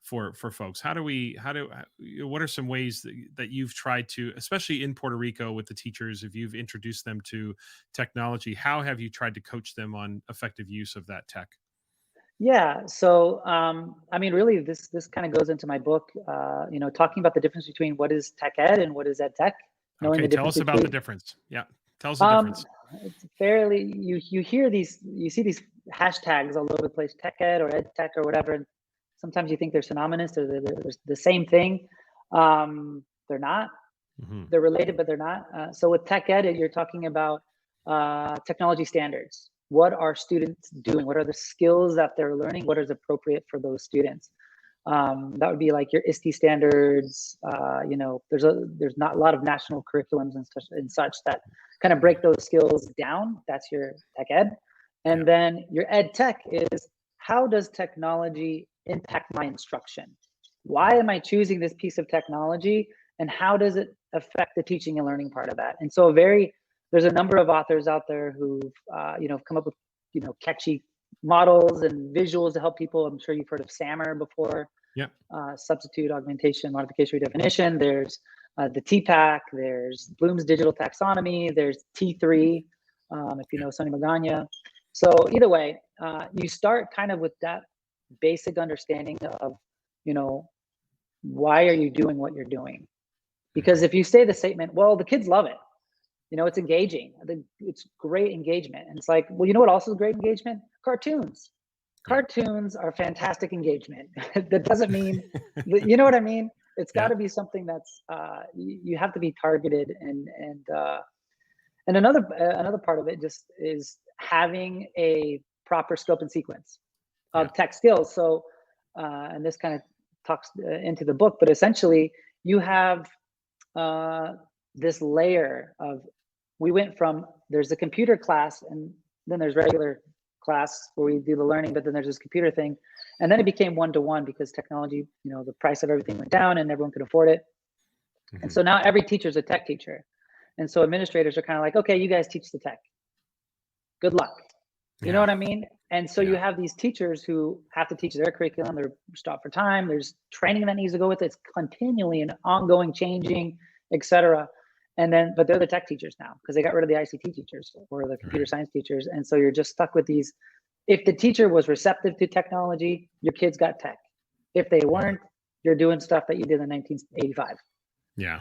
for folks? What are some ways that you've tried to, especially in Puerto Rico with the teachers, if you've introduced them to technology, how have you tried to coach them on effective use of that tech? Yeah. So, I mean, really, this kind of goes into my book. Talking about the difference between what is tech ed and what is ed tech. Knowing Okay, the tell difference us about the between. difference. Yeah, tell us the Um, difference. it's fairly you hear these, you see these hashtags all over the place, tech ed or ed tech or whatever. And sometimes you think they're synonymous or they're the same thing. They're not. Hmm. They're related, but they're not. So with tech ed, you're talking about technology standards. What are students doing? What are the skills that they're learning? What is appropriate for those students? That would be like your ISTE standards. There's not a lot of national curriculums and such that kind of break those skills down. That's your tech ed. Yeah. And then your ed tech is, how does technology impact my instruction? Why am I choosing this piece of technology? And how does it affect the teaching and learning part of that? And so there's a number of authors out there who've come up with catchy models and visuals to help people. I'm sure you've heard of SAMR before. Yeah. Substitute, augmentation, modification, redefinition. There's the TPAC. There's Bloom's digital taxonomy. There's T3, if you know Sonny Magana. So either way, you start kind of with that basic understanding of, why are you doing what you're doing? Because if you say the statement, well, the kids love it, it's engaging, it's great engagement. And it's like, well, you know what else is great engagement? Cartoons. Cartoons are fantastic engagement. That doesn't mean, you know what I mean? It's got to be something that's, you have to be targeted. And another part of it just is having a proper scope and sequence of tech skills. So, and this kind of talks into the book, but essentially you have this layer of, we went from, there's a computer class and then there's regular class where we do the learning, but then there's this computer thing. And then it became one-to-one because technology, the price of everything went down and everyone could afford it. Mm-hmm. And so now every teacher is a tech teacher. And so administrators are kind of like, okay, you guys teach the tech. Good luck. You know what I mean? And so you have these teachers who have to teach their curriculum. They're stopped for time. There's training that needs to go with it. It's continually an ongoing changing, etc. But they're the tech teachers now because they got rid of the ICT teachers or the computer science teachers. And so you're just stuck with these. If the teacher was receptive to technology, your kids got tech. If they weren't, you're doing stuff that you did in 1985. Yeah.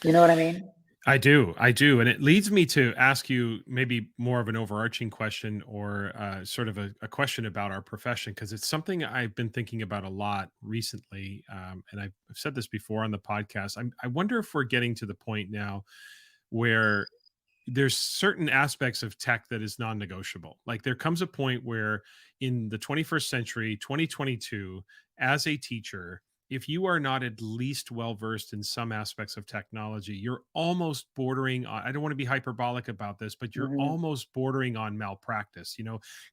You know what I mean? I do. And it leads me to ask you maybe more of an overarching question or sort of a question about our profession, because it's something I've been thinking about a lot recently. And I've said this before on the podcast. I wonder if we're getting to the point now where there's certain aspects of tech that is non-negotiable. Like there comes a point where in the 21st century, 2022, as a teacher, if you are not at least well-versed in some aspects of technology, you're almost bordering on, I don't want to be hyperbolic about this, but you're almost bordering on malpractice,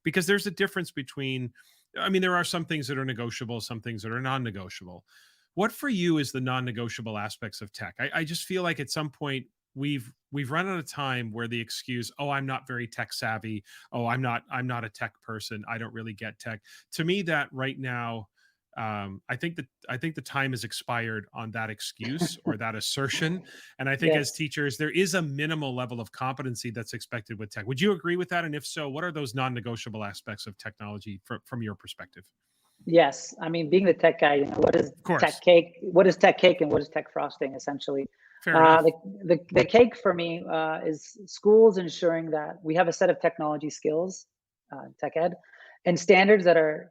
because there's a difference between, there are some things that are negotiable, some things that are non-negotiable. What for you is the non-negotiable aspects of tech? I just feel like at some point we've run out of time where the excuse, oh, I'm not very tech savvy. Oh, I'm not a tech person. I don't really get tech. To me, that right now, I think the time has expired on that excuse or that assertion. And I think as teachers, there is a minimal level of competency that's expected with tech. Would you agree with that? And if so, what are those non-negotiable aspects of technology from your perspective? Yes. Being the tech guy, what is tech cake? What is tech cake and what is tech frosting, essentially? The cake for me is schools ensuring that we have a set of technology skills, tech ed, and standards that are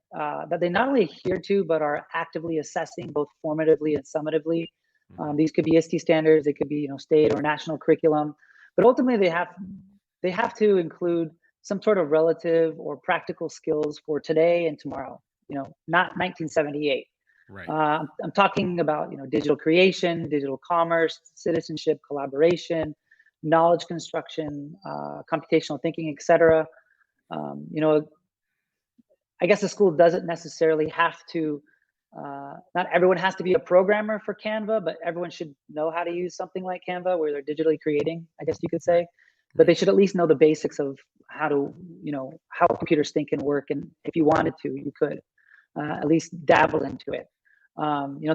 that they not only adhere to, but are actively assessing both formatively and summatively. These could be ISTE standards, they could be state or national curriculum, but ultimately they have to include some sort of relative or practical skills for today and tomorrow. Not 1978. Right. I'm talking about digital creation, digital commerce, citizenship, collaboration, knowledge construction, computational thinking, etc. I guess the school doesn't necessarily have to, not everyone has to be a programmer for Canva, but everyone should know how to use something like Canva where they're digitally creating, I guess you could say. But they should at least know the basics of how to, how computers think and work. And if you wanted to, you could at least dabble into it.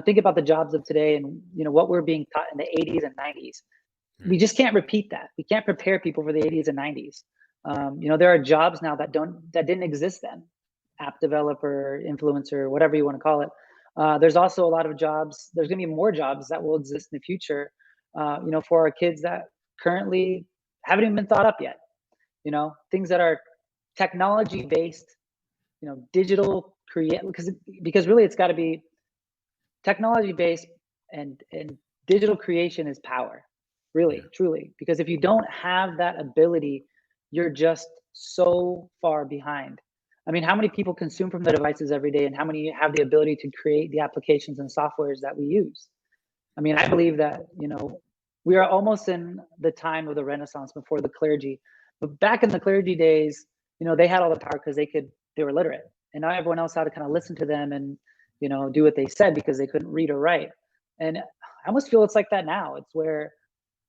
Think about the jobs of today and, what we're being taught in the 80s and 90s. We just can't repeat that. We can't prepare people for the 80s and 90s. There are jobs now that didn't exist then app developer, influencer, whatever you want to call it. There's also a lot of jobs. There's going to be more jobs that will exist in the future, for our kids that currently haven't even been thought up yet. Things that are technology based, digital create, because really it's got to be technology based, and digital creation is power, really, truly. Because if you don't have that ability, you're just so far behind. I mean, how many people consume from the devices every day, and how many have the ability to create the applications and softwares that we use? I mean, I believe that, we are almost in the time of the Renaissance before the clergy. But back in the clergy days, they had all the power because they were literate. And now everyone else had to kind of listen to them and, do what they said because they couldn't read or write. And I almost feel it's like that now. It's where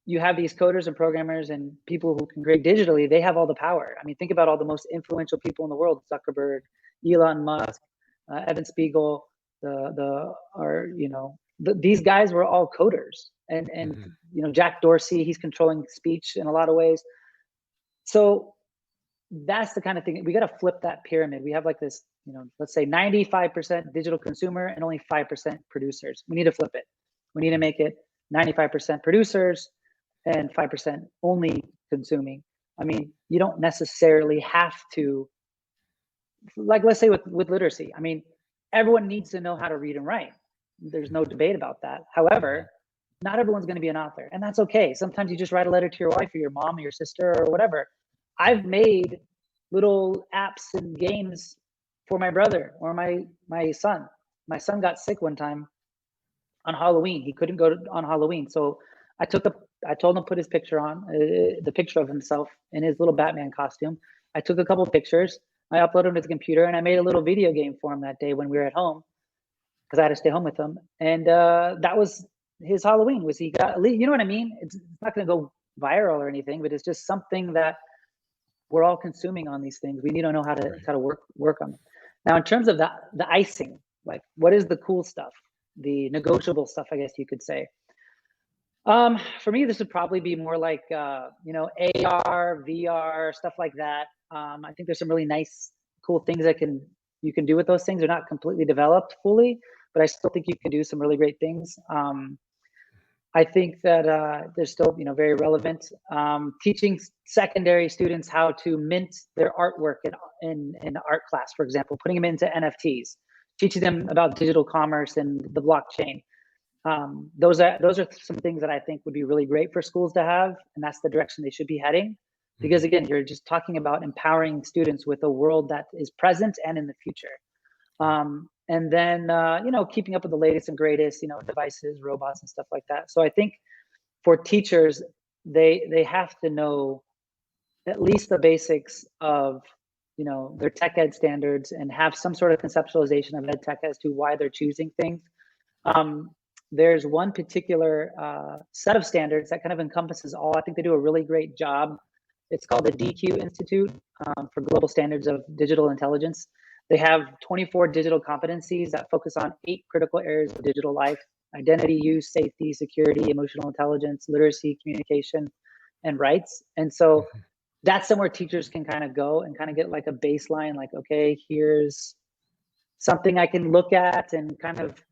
you have these coders and programmers and people who can create digitally. They have all the power. I mean, think about all the most influential people in the world: Zuckerberg, Elon Musk, Evan Spiegel, these guys were all coders. And Jack Dorsey, he's controlling speech in a lot of ways. So that's the kind of thing we got to flip that pyramid. We have like this, let's say 95% digital consumer and only 5% producers. We need to flip it. We need to make it 95% producers and 5% only consuming. I mean, you don't necessarily have to, like, let's say with literacy. I mean, everyone needs to know how to read and write. There's no debate about that. However, not everyone's going to be an author, and that's okay. Sometimes you just write a letter to your wife or your mom or your sister or whatever. I've made little apps and games for my brother or my son. My son got sick one time on Halloween. He couldn't go on Halloween, so I told him to put his picture on, the picture of himself in his little Batman costume. I took a couple pictures. I uploaded them to the computer, and I made a little video game for him that day when we were at home, because I had to stay home with him. And that was his Halloween. Was he got, you know what I mean? It's not going to go viral or anything, but it's just something that we're all consuming on these things. We need to know how to work on them. Now, in terms of the icing, like, what is the cool stuff, the negotiable stuff, I guess you could say. For me, this would probably be more like AR, VR, stuff like that. I think there's some really nice, cool things you can do with those things. They're not completely developed fully, but I still think you can do some really great things. I think that they're still, very relevant. Teaching secondary students how to mint their artwork in art class, for example, putting them into NFTs, teaching them about digital commerce and the blockchain. Those are some things that I think would be really great for schools to have, and that's the direction they should be heading. Because again, you're just talking about empowering students with a world that is present and in the future. And then, keeping up with the latest and greatest, devices, robots, and stuff like that. So I think for teachers, they have to know at least the basics of, their tech ed standards, and have some sort of conceptualization of ed tech as to why they're choosing things. There's one particular set of standards that kind of encompasses all. I think they do a really great job. It's called the DQ Institute for Global Standards of Digital Intelligence. They have 24 digital competencies that focus on 8 critical areas of digital life: identity, use, safety, security, emotional intelligence, literacy, communication, and rights. And so that's somewhere teachers can kind of go and kind of get like a baseline, like, okay, here's something I can look at and kind of,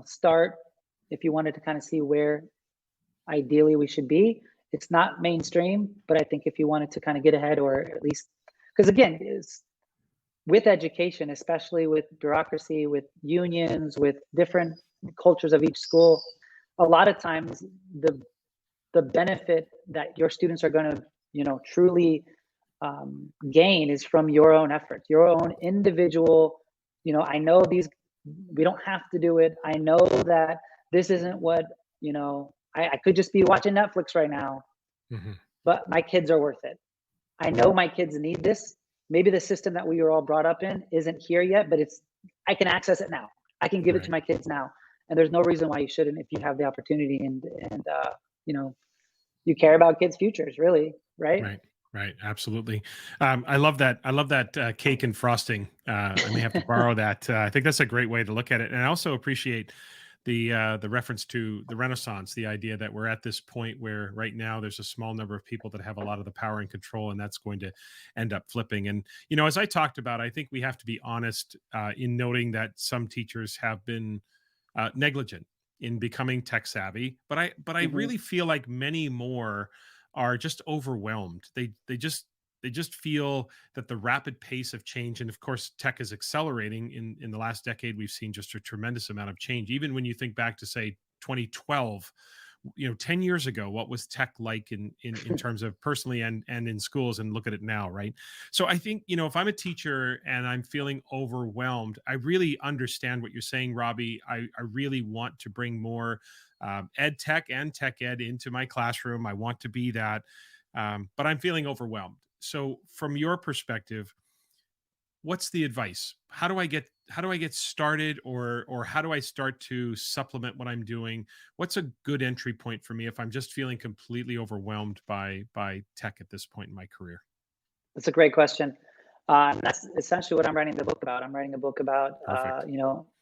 start if you wanted to kind of see where ideally we should be. It's not mainstream, but I think if you wanted to kind of get ahead, or at least, because again, with education, especially with bureaucracy, with unions, with different cultures of each school, a lot of times the benefit that your students are going to, truly gain is from your own efforts, your own individual, I know we don't have to do it. I know that this isn't what, I could just be watching Netflix right now, but my kids are worth it. I know my kids need this. Maybe the system that we were all brought up in isn't here yet, but I can access it now. I can give it to my kids now. And there's no reason why you shouldn't if you have the opportunity and you care about kids' futures, really, right? Right. Absolutely. I love that. I love that cake and frosting. I may have to borrow that. I think that's a great way to look at it. And I also appreciate the reference to the Renaissance, the idea that we're at this point where right now there's a small number of people that have a lot of the power and control, and that's going to end up flipping. And as I talked about, I think we have to be honest in noting that some teachers have been negligent in becoming tech savvy, but I really feel like many more are just overwhelmed. They just feel that the rapid pace of change, and of course tech is accelerating in the last decade. We've seen just a tremendous amount of change. Even when you think back to say 2012, 10 years ago, what was tech like in terms of personally and in schools, and look at it now, right? So I think, if I'm a teacher and I'm feeling overwhelmed, I really understand what you're saying, Robbie. I really want to bring more ed tech and tech ed into my classroom. I want to be that, but I'm feeling overwhelmed. So from your perspective, what's the advice? How do I get started, or how do I start to supplement what I'm doing? What's a good entry point for me if I'm just feeling completely overwhelmed by tech at this point in my career? That's a great question. That's essentially what I'm writing the book about. I'm writing a book about, Perfect.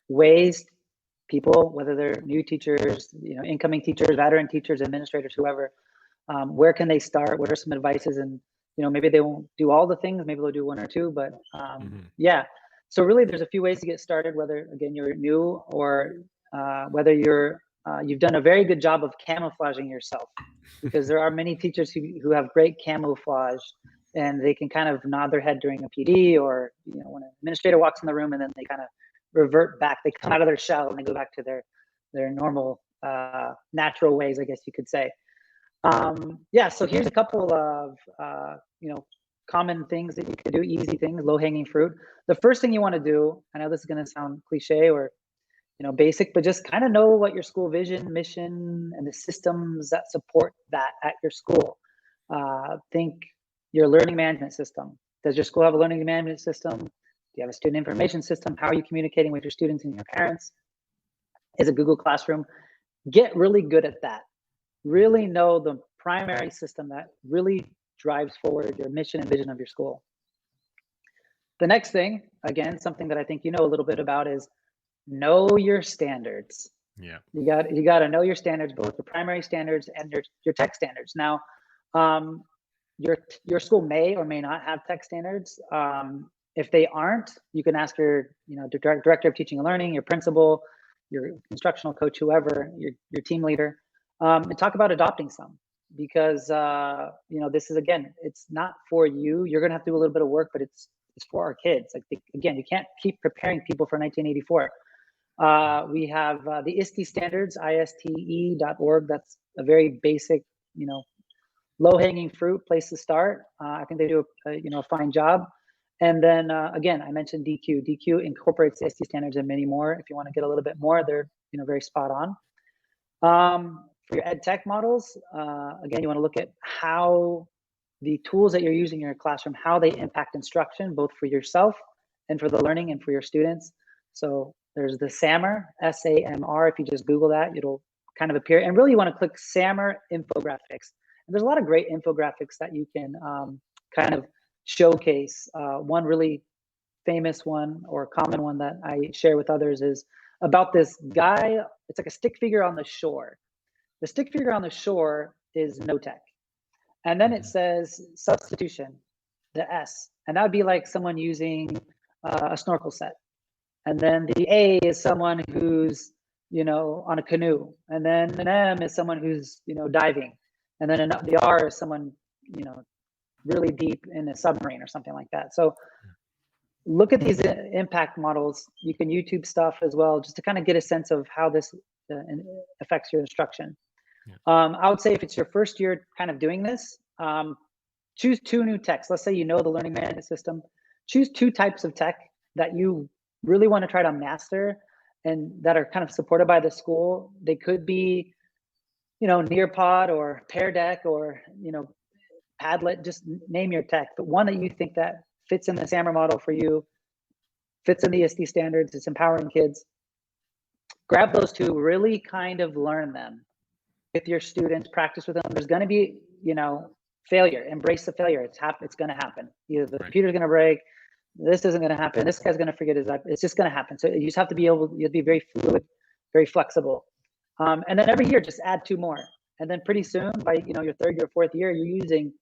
ways people, whether they're new teachers, incoming teachers, veteran teachers, administrators, whoever, where can they start? What are some advices? And maybe they won't do all the things, maybe they'll do one or two, but yeah. So really there's a few ways to get started, whether again you're new or whether you've done a very good job of camouflaging yourself, because there are many teachers who have great camouflage, and they can kind of nod their head during a PD, or when an administrator walks in the room, and then they kind of revert back, they come out of their shell and they go back to their normal natural ways, I guess you could say. So here's a couple of common things that you can do, easy things, low-hanging fruit. The first thing you want to do, I know this is going to sound cliche or basic, but just kind of know what your school vision, mission, and the systems that support that at your school. Think your learning management system. Does your school have a learning management system? Do you have a student information system? How are you communicating with your students and your parents? Is it Google Classroom? Get really good at that. Really know the primary system that really drives forward your mission and vision of your school. The next thing, again, something that I think a little bit about, is know your standards. Yeah. You got to know your standards, both your primary standards and your tech standards. Now, your school may or may not have tech standards. If they aren't, you can ask your director of teaching and learning, your principal, your instructional coach, whoever, your team leader, and talk about adopting some, because this is, again, it's not for you. You're gonna have to do a little bit of work, but it's for our kids. Again, you can't keep preparing people for 1984. We have the ISTE standards, ISTE.org. That's a very basic, low-hanging fruit place to start. I think they do a fine job. And then again, I mentioned DQ. DQ incorporates the ISTE standards and many more. If you want to get a little bit more, they're very spot on. For your Edtech models, again, you want to look at how the tools that you're using in your classroom, how they impact instruction, both for yourself and for the learning and for your students. So there's the SAMR, SAMR. If you just Google that, it'll kind of appear. And really, you want to click SAMR infographics. And there's a lot of great infographics that you can kind of showcase. One really famous one, or common one that I share with others, is about this guy. It's like a stick figure on the shore. The stick figure on the shore is no tech. And then it says substitution, the S. And that would be like someone using a snorkel set. And then the A is someone who's, on a canoe. And then an M is someone who's, diving. And then the R is someone, really deep in a submarine or something like that. So look at these impact models. You can YouTube stuff as well, just to kind of get a sense of how this affects your instruction. Yeah. I would say if it's your first year kind of doing this, choose two new techs. Let's say the learning management system. Choose two types of tech that you really want to try to master and that are kind of supported by the school. They could be, Nearpod or Pear Deck or, Padlet. Just name your tech, but one that you think that fits in the SAMR model for you, fits in the ISTE standards, it's empowering kids. Grab those two, really kind of learn them with your students, practice with them. There's going to be, failure. Embrace the failure. It's going to happen. Either the computer's going to break, this isn't going to happen, this guy's going to forget his, it's just going to happen. So you just have to be able, you have to be very fluid, very flexible. And then every year, just add 2 more. And then pretty soon, by your 3rd or 4th year, you're using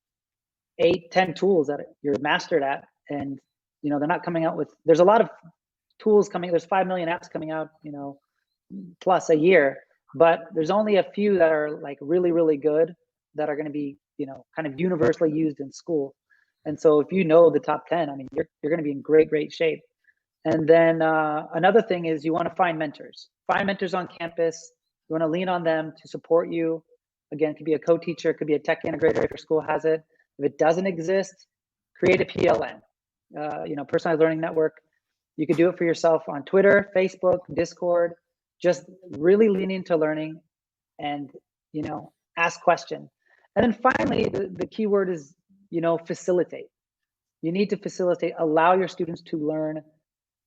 8, 10 tools that you're mastered at. And they're not coming out with. There's a lot of tools coming. There's 5 million apps coming out, plus a year. But there's only a few that are like really, really good that are going to be, kind of universally used in school. And so if you know the top 10, I mean, you're going to be in great, great shape. And then another thing is you want to find mentors. Find mentors on campus. You want to lean on them to support you. Again, it could be a co-teacher, it could be a tech integrator if your school has it. If it doesn't exist, create a PLN, personalized learning network. You could do it for yourself on Twitter, Facebook, Discord. Just really lean into learning and, ask questions. And then finally, the key word is, facilitate. You need to facilitate, allow your students to learn,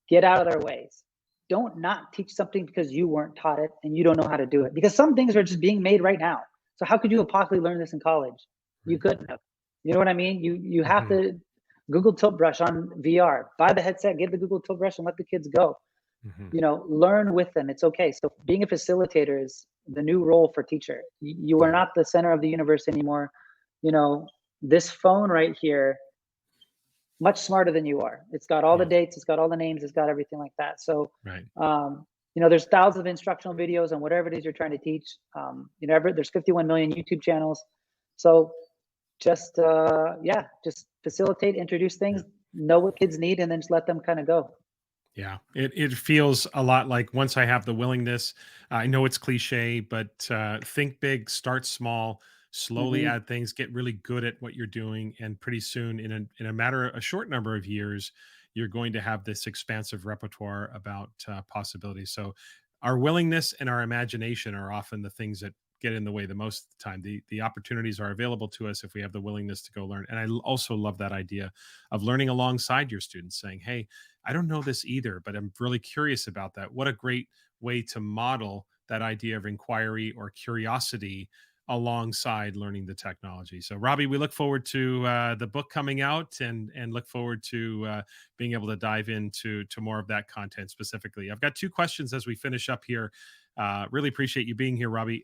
get out of their ways. Don't not teach something because you weren't taught it and you don't know how to do it, because some things are just being made right now. So how could you have possibly learned this in college? You couldn't have. You know what I mean? You have to Google Tilt Brush on VR, buy the headset, get the Google Tilt Brush and let the kids go. Learn with them. It's okay. So being a facilitator is the new role for teacher. You are not the center of the universe anymore. This phone right here, much smarter than you are. It's got all the dates, it's got all the names, it's got everything like that. So, there's thousands of instructional videos on whatever it is you're trying to teach. There's 51 million YouTube channels. So just facilitate, introduce things, know what kids need, and then just let them kind of go. Yeah, it feels a lot like once I have the willingness, I know it's cliche, but think big, start small, slowly add things, get really good at what you're doing, and pretty soon, a short number of years, you're going to have this expansive repertoire about possibilities. So, our willingness and our imagination are often the things that get in the way the most of the time. The opportunities are available to us if we have the willingness to go learn. And I also love that idea of learning alongside your students, saying, hey, I don't know this either, but I'm really curious about that. What a great way to model that idea of inquiry or curiosity alongside learning the technology. So Robbie, we look forward to the book coming out and look forward to being able to dive into more of that content specifically. I've got 2 questions as we finish up here. Really appreciate you being here, Robbie.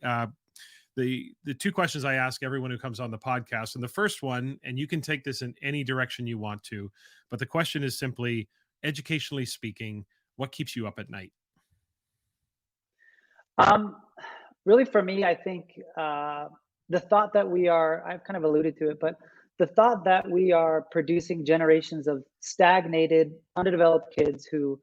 The 2 questions I ask everyone who comes on the podcast, and the first one, and you can take this in any direction you want to, but the question is simply, educationally speaking, what keeps you up at night? Really for me, I think the thought that I've kind of alluded to it, but the thought that we are producing generations of stagnated, underdeveloped kids who,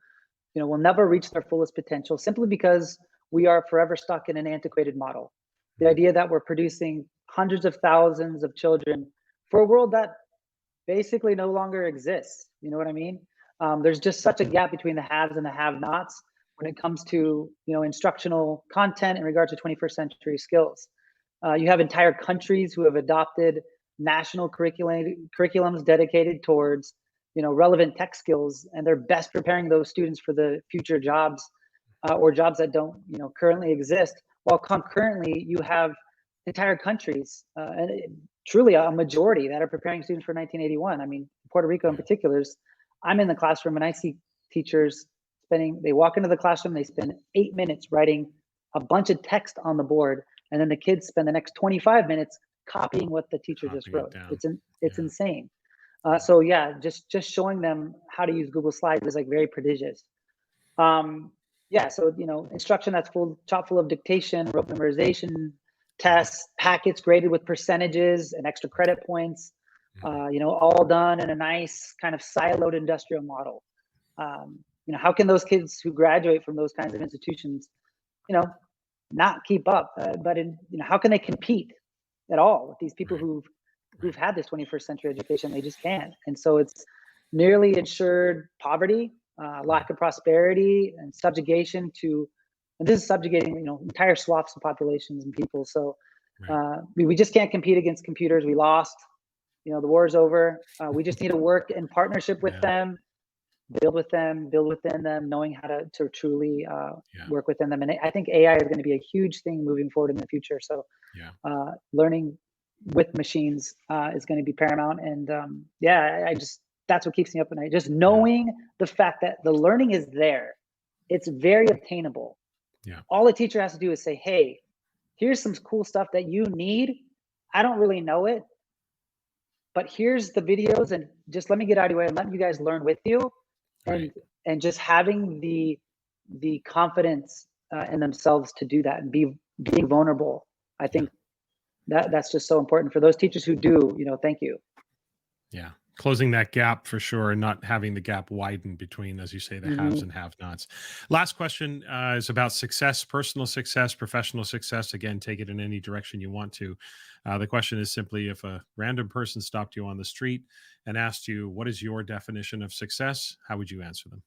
will never reach their fullest potential simply because we are forever stuck in an antiquated model. The idea that we're producing hundreds of thousands of children for a world that basically no longer exists. You know what I mean? There's just such a gap between the haves and the have-nots when it comes to instructional content in regards to 21st century skills. You have entire countries who have adopted national curriculums dedicated towards relevant tech skills, and they're best preparing those students for the future jobs or jobs that don't currently exist. While concurrently you have entire countries and truly a majority that are preparing students for 1981. I mean, Puerto Rico in particular, I'm in the classroom and I see teachers they walk into the classroom, they spend 8 minutes writing a bunch of text on the board, and then the kids spend the next 25 minutes copying what the teacher just wrote. It's insane. So just showing them how to use Google Slides is like very prodigious. So instruction that's chock full of dictation, rote memorization, tests, packets graded with percentages and extra credit points, all done in a nice kind of siloed industrial model. How can those kids who graduate from those kinds of institutions, not keep up? But how can they compete at all with these people who've had this 21st century education? They just can't. And so it's nearly ensured poverty, lack of prosperity, and subjugation and this is subjugating, entire swaths of populations and people. So we just can't compete against computers. We lost. The war is over. We just need to work in partnership with them. Build with them, build within them, knowing how to truly work within them. And I think AI is going to be a huge thing moving forward in the future. So learning with machines is going to be paramount. And that's what keeps me up at night. Just knowing the fact that the learning is there. It's very obtainable. Yeah. All a teacher has to do is say, hey, here's some cool stuff that you need. I don't really know it, but here's the videos, and just let me get out of your way and let you guys learn with you. Right. And just having the confidence in themselves to do that and being vulnerable. I think that's just so important for those teachers who do, thank you. Yeah. Closing that gap for sure, and not having the gap widen between, as you say, the haves and have-nots. Last question is about success, personal success, professional success. Again, take it in any direction you want to. The question is simply, if a random person stopped you on the street and asked you, what is your definition of success? How would you answer them?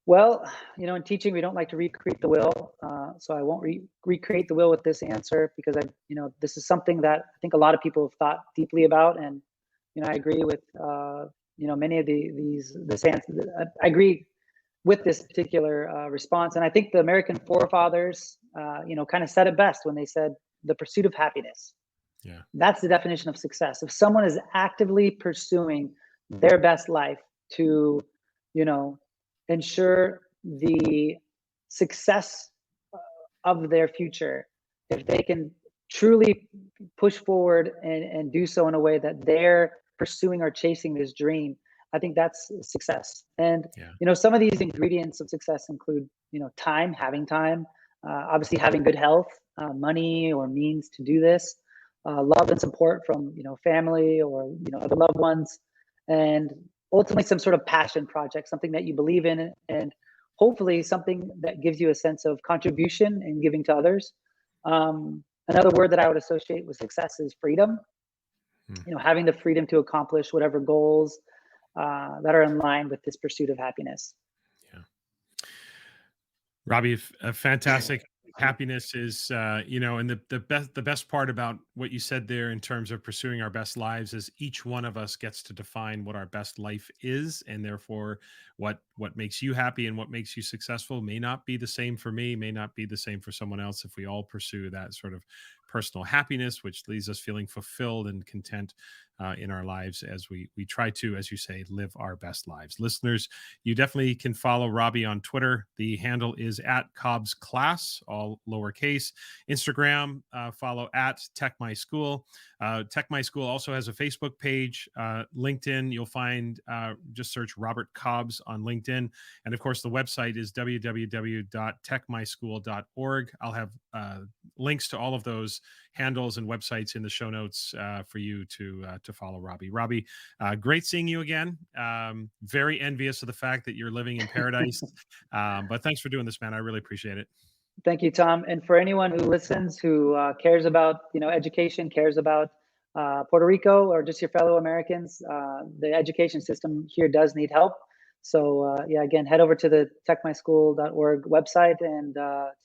Well, in teaching, we don't like to recreate the wheel. So I won't recreate the wheel with this answer, because this is something that I think a lot of people have thought deeply about. And, I agree with, many of this answer. I agree with this particular response. And I think the American forefathers, kind of said it best when they said the pursuit of happiness. Yeah. That's the definition of success. If someone is actively pursuing their best life to, ensure the success of their future, if they can truly push forward and do so in a way that they're pursuing or chasing this dream, I think that's success. And some of these ingredients of success include time, having time, obviously having good health, money or means to do this, love and support from family or other loved ones, and ultimately some sort of passion project, something that you believe in, and hopefully something that gives you a sense of contribution and giving to others. Another word that I would associate with success is freedom. Having the freedom to accomplish whatever goals that are in line with this pursuit of happiness. Yeah. Robbie, fantastic. Happiness is, and the best part about what you said there in terms of pursuing our best lives is each one of us gets to define what our best life is, and therefore what makes you happy and what makes you successful may not be the same for me, may not be the same for someone else. If we all pursue that sort of personal happiness, which leaves us feeling fulfilled and content in our lives as we try to, as you say, live our best lives. Listeners, you definitely can follow Robbie on Twitter. The handle is @CobbsClass, all lowercase. Instagram, follow @TechMySchool. TechMySchool also has a Facebook page. LinkedIn, you'll find, just search Robert Cobbs on LinkedIn. And of course, the website is www.techmyschool.org. I'll have links to all of those handles and websites in the show notes for you to follow Robbie. Robbie, great seeing you again. Very envious of the fact that you're living in paradise. But thanks for doing this, man. I really appreciate it. Thank you, Tom. And for anyone who listens, who cares about education, cares about Puerto Rico, or just your fellow Americans, the education system here does need help. So again, head over to the techmyschool.org website and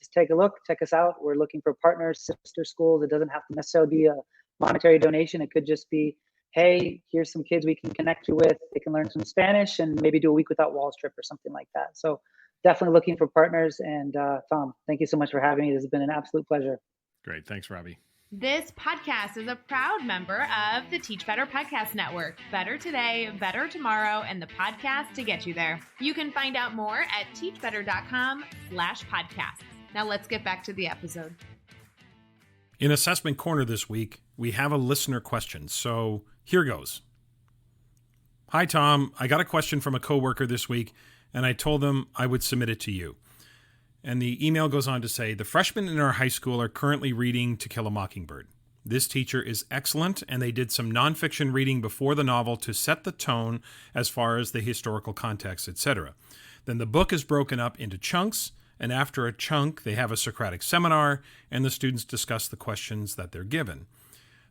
just take a look, check us out. We're looking for partners, sister schools. It doesn't have to necessarily be a monetary donation. It could just be, hey, here's some kids we can connect you with. They can learn some Spanish and maybe do a week without walls trip or something like that. So definitely looking for partners. And Tom, thank you so much for having me. This has been an absolute pleasure. Great. Thanks, Robbie. This podcast is a proud member of the Teach Better Podcast Network. Better today, better tomorrow, and the podcast to get you there. You can find out more at teachbetter.com/podcast. Now let's get back to the episode. In Assessment Corner this week, we have a listener question. So here goes. Hi, Tom. I got a question from a coworker this week, and I told them I would submit it to you. And the email goes on to say, the freshmen in our high school are currently reading To Kill a Mockingbird. This teacher is excellent, and they did some nonfiction reading before the novel to set the tone as far as the historical context, etc. Then the book is broken up into chunks, and after a chunk, they have a Socratic seminar, and the students discuss the questions that they're given.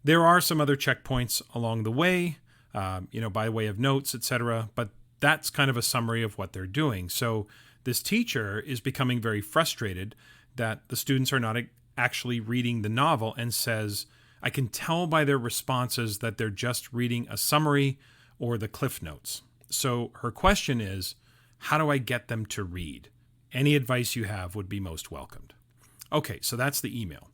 There are some other checkpoints along the way, by way of notes, etc., but that's kind of a summary of what they're doing. So this teacher is becoming very frustrated that the students are not actually reading the novel, and says, I can tell by their responses that they're just reading a summary or the cliff notes. So her question is, how do I get them to read? Any advice you have would be most welcomed. Okay, so that's the email.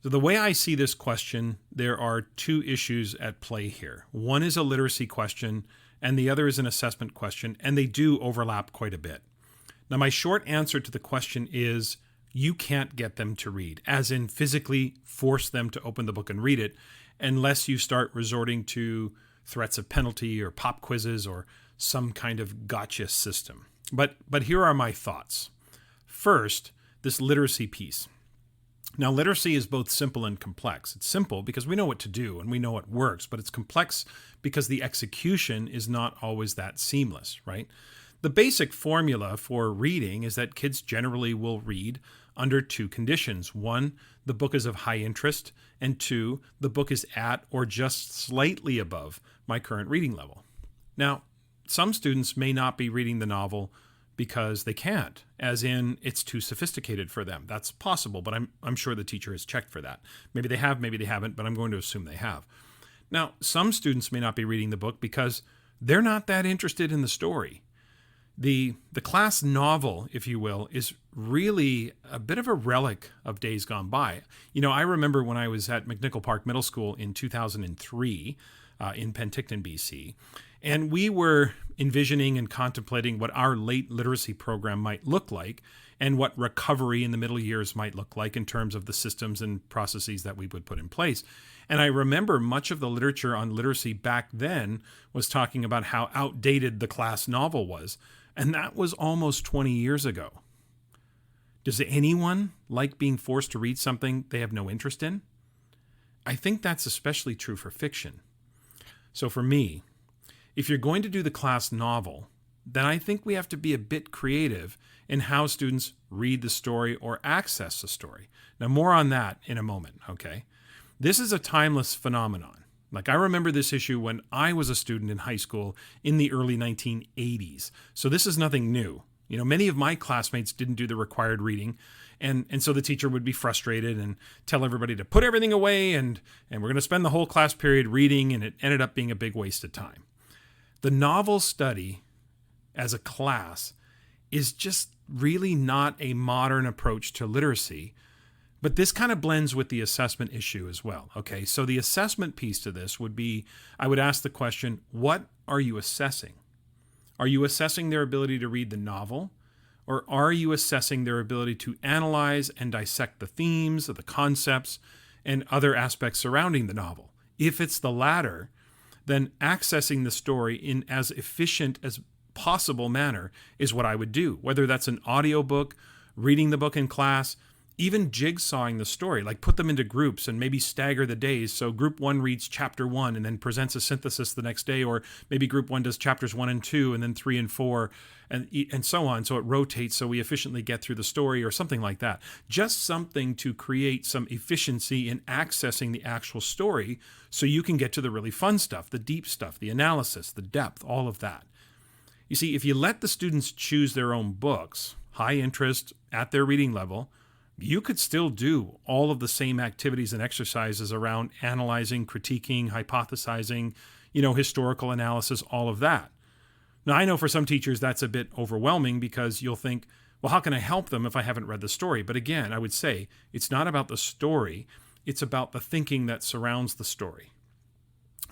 So the way I see this question, there are two issues at play here. One is a literacy question, and the other is an assessment question, and they do overlap quite a bit. Now, my short answer to the question is you can't get them to read, as in physically force them to open the book and read it, unless you start resorting to threats of penalty or pop quizzes or some kind of gotcha system. But here are my thoughts. First, this literacy piece. Now, literacy is both simple and complex. It's simple because we know what to do and we know it works, but it's complex because the execution is not always that seamless, right? The basic formula for reading is that kids generally will read under two conditions. One, the book is of high interest, and two, the book is at or just slightly above my current reading level. Now, some students may not be reading the novel because they can't, as in it's too sophisticated for them. That's possible, but I'm sure the teacher has checked for that. Maybe they have, maybe they haven't, but I'm going to assume they have. Now, some students may not be reading the book because they're not that interested in the story. The class novel, if you will, is really a bit of a relic of days gone by. I remember when I was at McNichol Park Middle School in 2003 in Penticton, BC, and we were envisioning and contemplating what our late literacy program might look like and what recovery in the middle years might look like in terms of the systems and processes that we would put in place. And I remember much of the literature on literacy back then was talking about how outdated the class novel was. And that was almost 20 years ago. Does anyone like being forced to read something they have no interest in? I think that's especially true for fiction. So for me, if you're going to do the class novel, then I think we have to be a bit creative in how students read the story or access the story. Now, more on that in a moment, okay? This is a timeless phenomenon. Like, I remember this issue when I was a student in high school in the early 1980s. So this is nothing new. Many of my classmates didn't do the required reading. And so the teacher would be frustrated and tell everybody to put everything away and we're going to spend the whole class period reading, and it ended up being a big waste of time. The novel study as a class is just really not a modern approach to literacy. But this kind of blends with the assessment issue as well. Okay, so the assessment piece to this would be, I would ask the question, what are you assessing? Are you assessing their ability to read the novel? Or are you assessing their ability to analyze and dissect the themes, the concepts, and other aspects surrounding the novel? If it's the latter, then accessing the story in as efficient as possible manner is what I would do. Whether that's an audiobook, reading the book in class, even jigsawing the story, like put them into groups and maybe stagger the days. So group 1 reads chapter 1 and then presents a synthesis the next day, or maybe group 1 does chapters 1 and 2 and then 3 and 4 and so on. So it rotates so we efficiently get through the story or something like that. Just something to create some efficiency in accessing the actual story so you can get to the really fun stuff, the deep stuff, the analysis, the depth, all of that. You see, if you let the students choose their own books, high interest, at their reading level, you could still do all of the same activities and exercises around analyzing, critiquing, hypothesizing, historical analysis, all of that. Now, I know for some teachers that's a bit overwhelming because you'll think, well, how can I help them if I haven't read the story? But again, I would say it's not about the story. It's about the thinking that surrounds the story,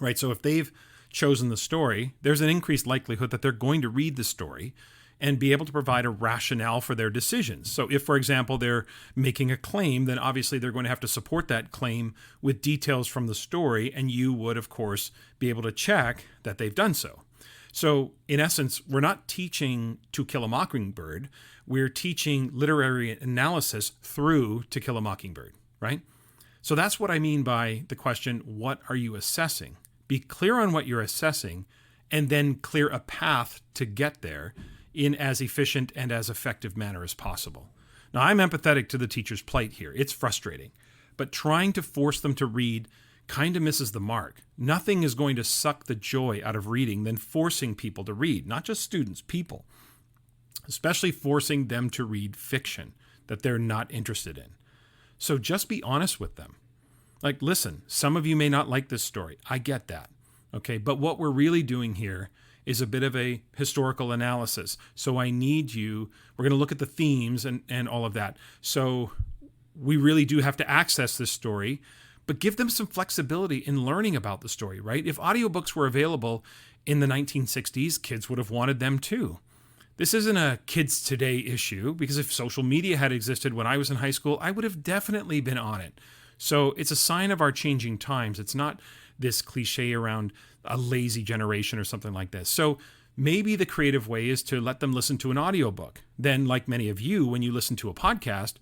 right? So if they've chosen the story, there's an increased likelihood that they're going to read the story and be able to provide a rationale for their decisions. So if, for example, they're making a claim, then obviously they're going to have to support that claim with details from the story, and you would, of course, be able to check that they've done so. So in essence, we're not teaching To Kill a Mockingbird, we're teaching literary analysis through To Kill a Mockingbird, right? So that's what I mean by the question, what are you assessing? Be clear on what you're assessing, and then clear a path to get there in as efficient and as effective manner as possible. Now, I'm empathetic to the teacher's plight here. It's frustrating, but trying to force them to read kind of misses the mark. Nothing is going to suck the joy out of reading than forcing people to read, not just students, people, especially forcing them to read fiction that they're not interested in. So just be honest with them. Like, listen, some of you may not like this story. I get that. Okay, but what we're really doing here is a bit of a historical analysis. So I need you, we're going to look at the themes and all of that. So we really do have to access this story, but give them some flexibility in learning about the story, right? If audiobooks were available in the 1960s, kids would have wanted them too. This isn't a kids today issue, because if social media had existed when I was in high school, I would have definitely been on it. So it's a sign of our changing times. It's not this cliche around a lazy generation or something like this. So maybe the creative way is to let them listen to an audiobook. Then, like many of you, when you listen to a podcast,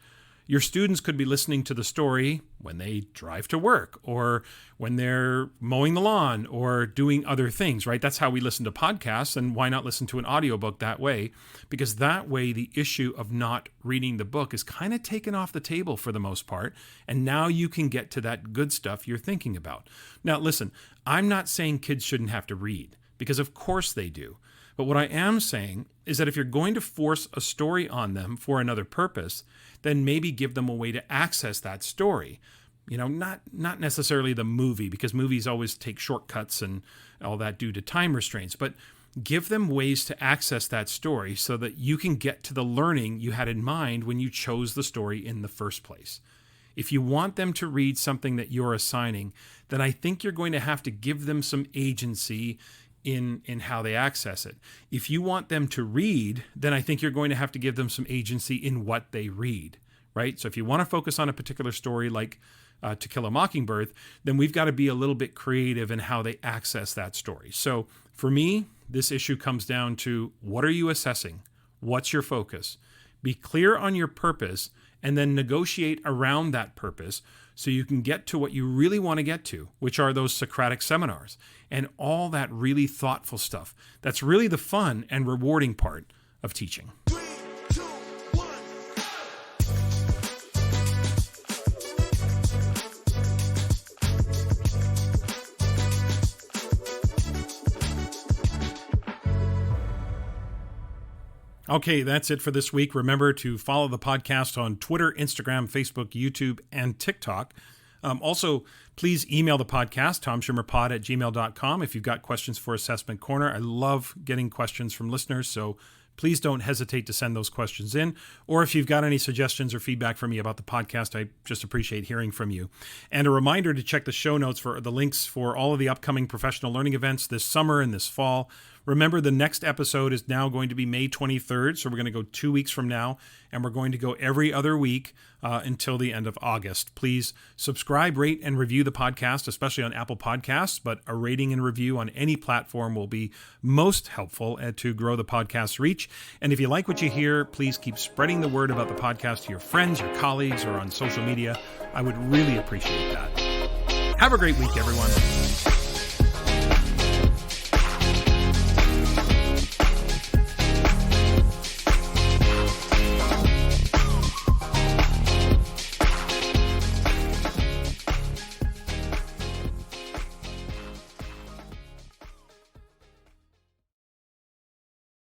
your students could be listening to the story when they drive to work or when they're mowing the lawn or doing other things, right? That's how we listen to podcasts, and why not listen to an audiobook that way? Because that way the issue of not reading the book is kind of taken off the table for the most part, and now you can get to that good stuff you're thinking about. Now, listen, I'm not saying kids shouldn't have to read, because of course they do. But what I am saying is that if you're going to force a story on them for another purpose, then maybe give them a way to access that story. Not necessarily the movie, because movies always take shortcuts and all that due to time restraints, but give them ways to access that story so that you can get to the learning you had in mind when you chose the story in the first place. If you want them to read something that you're assigning, then I think you're going to have to give them some agency in how they access it. If you want them to read, then I think you're going to have to give them some agency in what they read, right? So if you want to focus on a particular story like To Kill a Mockingbird, then we've got to be a little bit creative in how they access that story. So for me, this issue comes down to, what are you assessing? What's your focus? Be clear on your purpose, and then negotiate around that purpose so you can get to what you really want to get to, which are those Socratic seminars and all that really thoughtful stuff. That's really the fun and rewarding part of teaching. Okay, that's it for this week. Remember to follow the podcast on Twitter, Instagram, Facebook, YouTube, and TikTok. Also, please email the podcast, tomschimmerpod@gmail.com, if you've got questions for Assessment Corner. I love getting questions from listeners, so please don't hesitate to send those questions in. Or if you've got any suggestions or feedback for me about the podcast, I just appreciate hearing from you. And a reminder to check the show notes for the links for all of the upcoming professional learning events this summer and this fall. Remember, the next episode is now going to be May 23rd, so we're going to go 2 weeks from now, and we're going to go every other week until the end of August. Please subscribe, rate, and review the podcast, especially on Apple Podcasts, but a rating and review on any platform will be most helpful to grow the podcast's reach. And if you like what you hear, please keep spreading the word about the podcast to your friends, your colleagues, or on social media. I would really appreciate that. Have a great week, everyone.